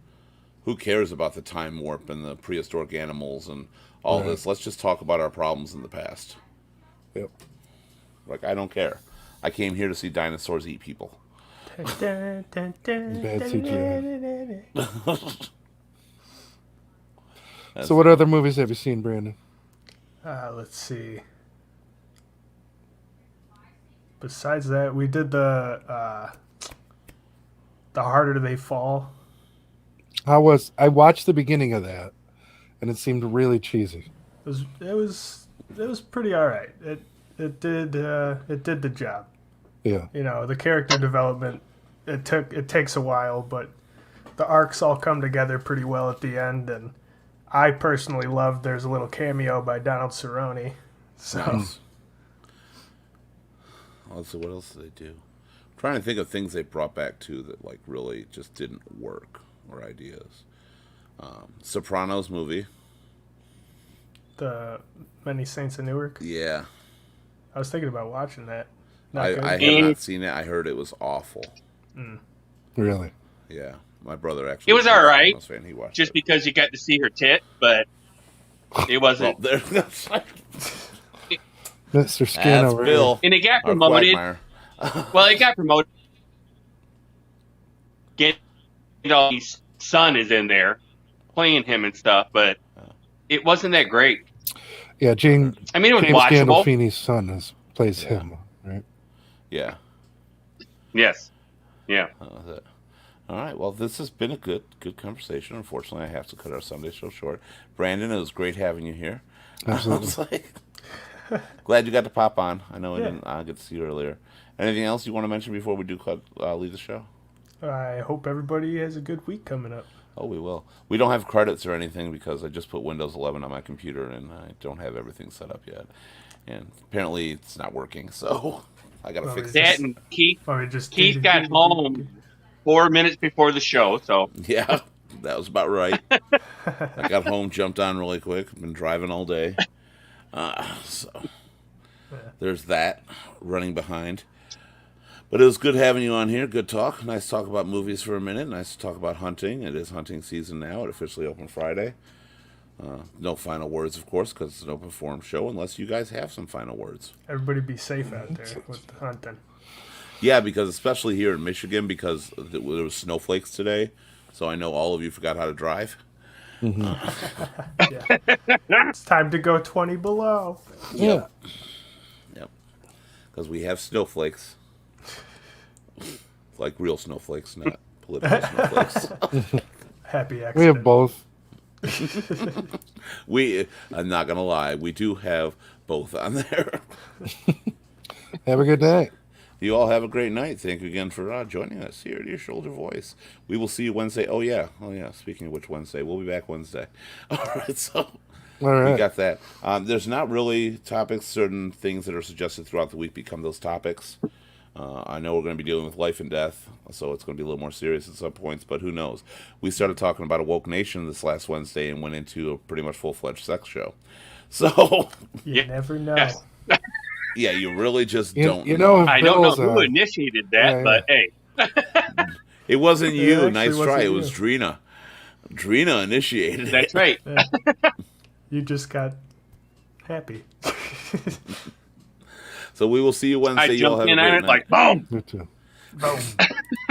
Who cares about the time warp and the prehistoric animals and all Right. this? Let's just talk about our problems in the past. Yep. Like, I don't care. I came here to see dinosaurs eat people. Bad CGI. So what other movies have you seen, Brandon? Let's see. Besides that, we did the Harder They Fall. I watched the beginning of that, and it seemed really cheesy. It was pretty all right. It did the job. Yeah. You know, the character development it takes a while, but the arcs all come together pretty well at the end. And I personally loved there's a little cameo by Donald Cerrone. So Nice. Let's see, what else did they do? I'm trying to think of things they brought back too that like really just didn't work or ideas. Sopranos movie. the Many Saints of Newark. Yeah. I was thinking about watching that. Not good? I have not seen it. I heard it was awful. Really? Yeah, my brother actually. It was all right. Fan. He watched Just it. because you got to see her tit, but it Well, wasn't. there's Mr. Skin that's over Bill. And it got Our promoted. Quagmire. Well, it got promoted. His son is in there playing him and stuff, but it wasn't that great. here. Yeah, James I mean, it was James watchable. Gandolfini's son plays him, right? Yeah. Yes. Yeah. That. All right. Well, this has been a good conversation. Unfortunately, I have to cut our Sunday show short. Brandon, it was great having you here. Absolutely. I was like, glad you got to pop on. I know I Yeah. didn't get to see you earlier. Anything else you want to mention before we do leave the show? I hope everybody has a good week coming up. Oh, we will. We don't have credits or anything because I just put Windows 11 on my computer and I don't have everything set up yet. And apparently it's not working, so I got to Well, fix is that. That and Keith Oh, we just Keith got home 4 minutes before the show, so Yeah, that was about right. I got home, jumped on really quick. Been driving all day. So there's that, running behind. But it was good having you on here. Good talk. Nice to talk about movies for a minute. Nice to talk about hunting. It is hunting season now. It officially opened Friday. No final words, of course, because it's an open forum show, unless you guys have some final words. Everybody be safe out there with the hunting. Yeah, because especially here in Michigan, because there was snowflakes today, so I know all of you forgot how to drive. Yeah. It's time to go 20 below. Yeah. Yep. Because we have snowflakes. Like real snowflakes, not political snowflakes. Happy accident. We have both. I'm not going to lie, we do have both on there. Have a good night. You all have a great night. Thank you again for joining us here at Your Shoulder Voice. We will see you Wednesday. Oh, yeah. Speaking of which, Wednesday. We'll be back Wednesday. All right, so All we right. got that. There's not really topics. Certain things that are suggested throughout the week become those topics. I know we're going to be dealing with life and death, so it's going to be a little more serious at some points, but who knows? We started talking about a woke nation this last Wednesday and went into a pretty much full-fledged sex show. So, You Yeah. never know. Yes. yeah, you really just You, don't you know, if I don't know Bill's, who initiated that, yeah, but hey, It wasn't It you. actually Nice try. wasn't It was Drina. Drina initiated it. that's right. You just got happy. So we will see you Wednesday. I You all jumped have a in on great it night. like boom. you too. Boom.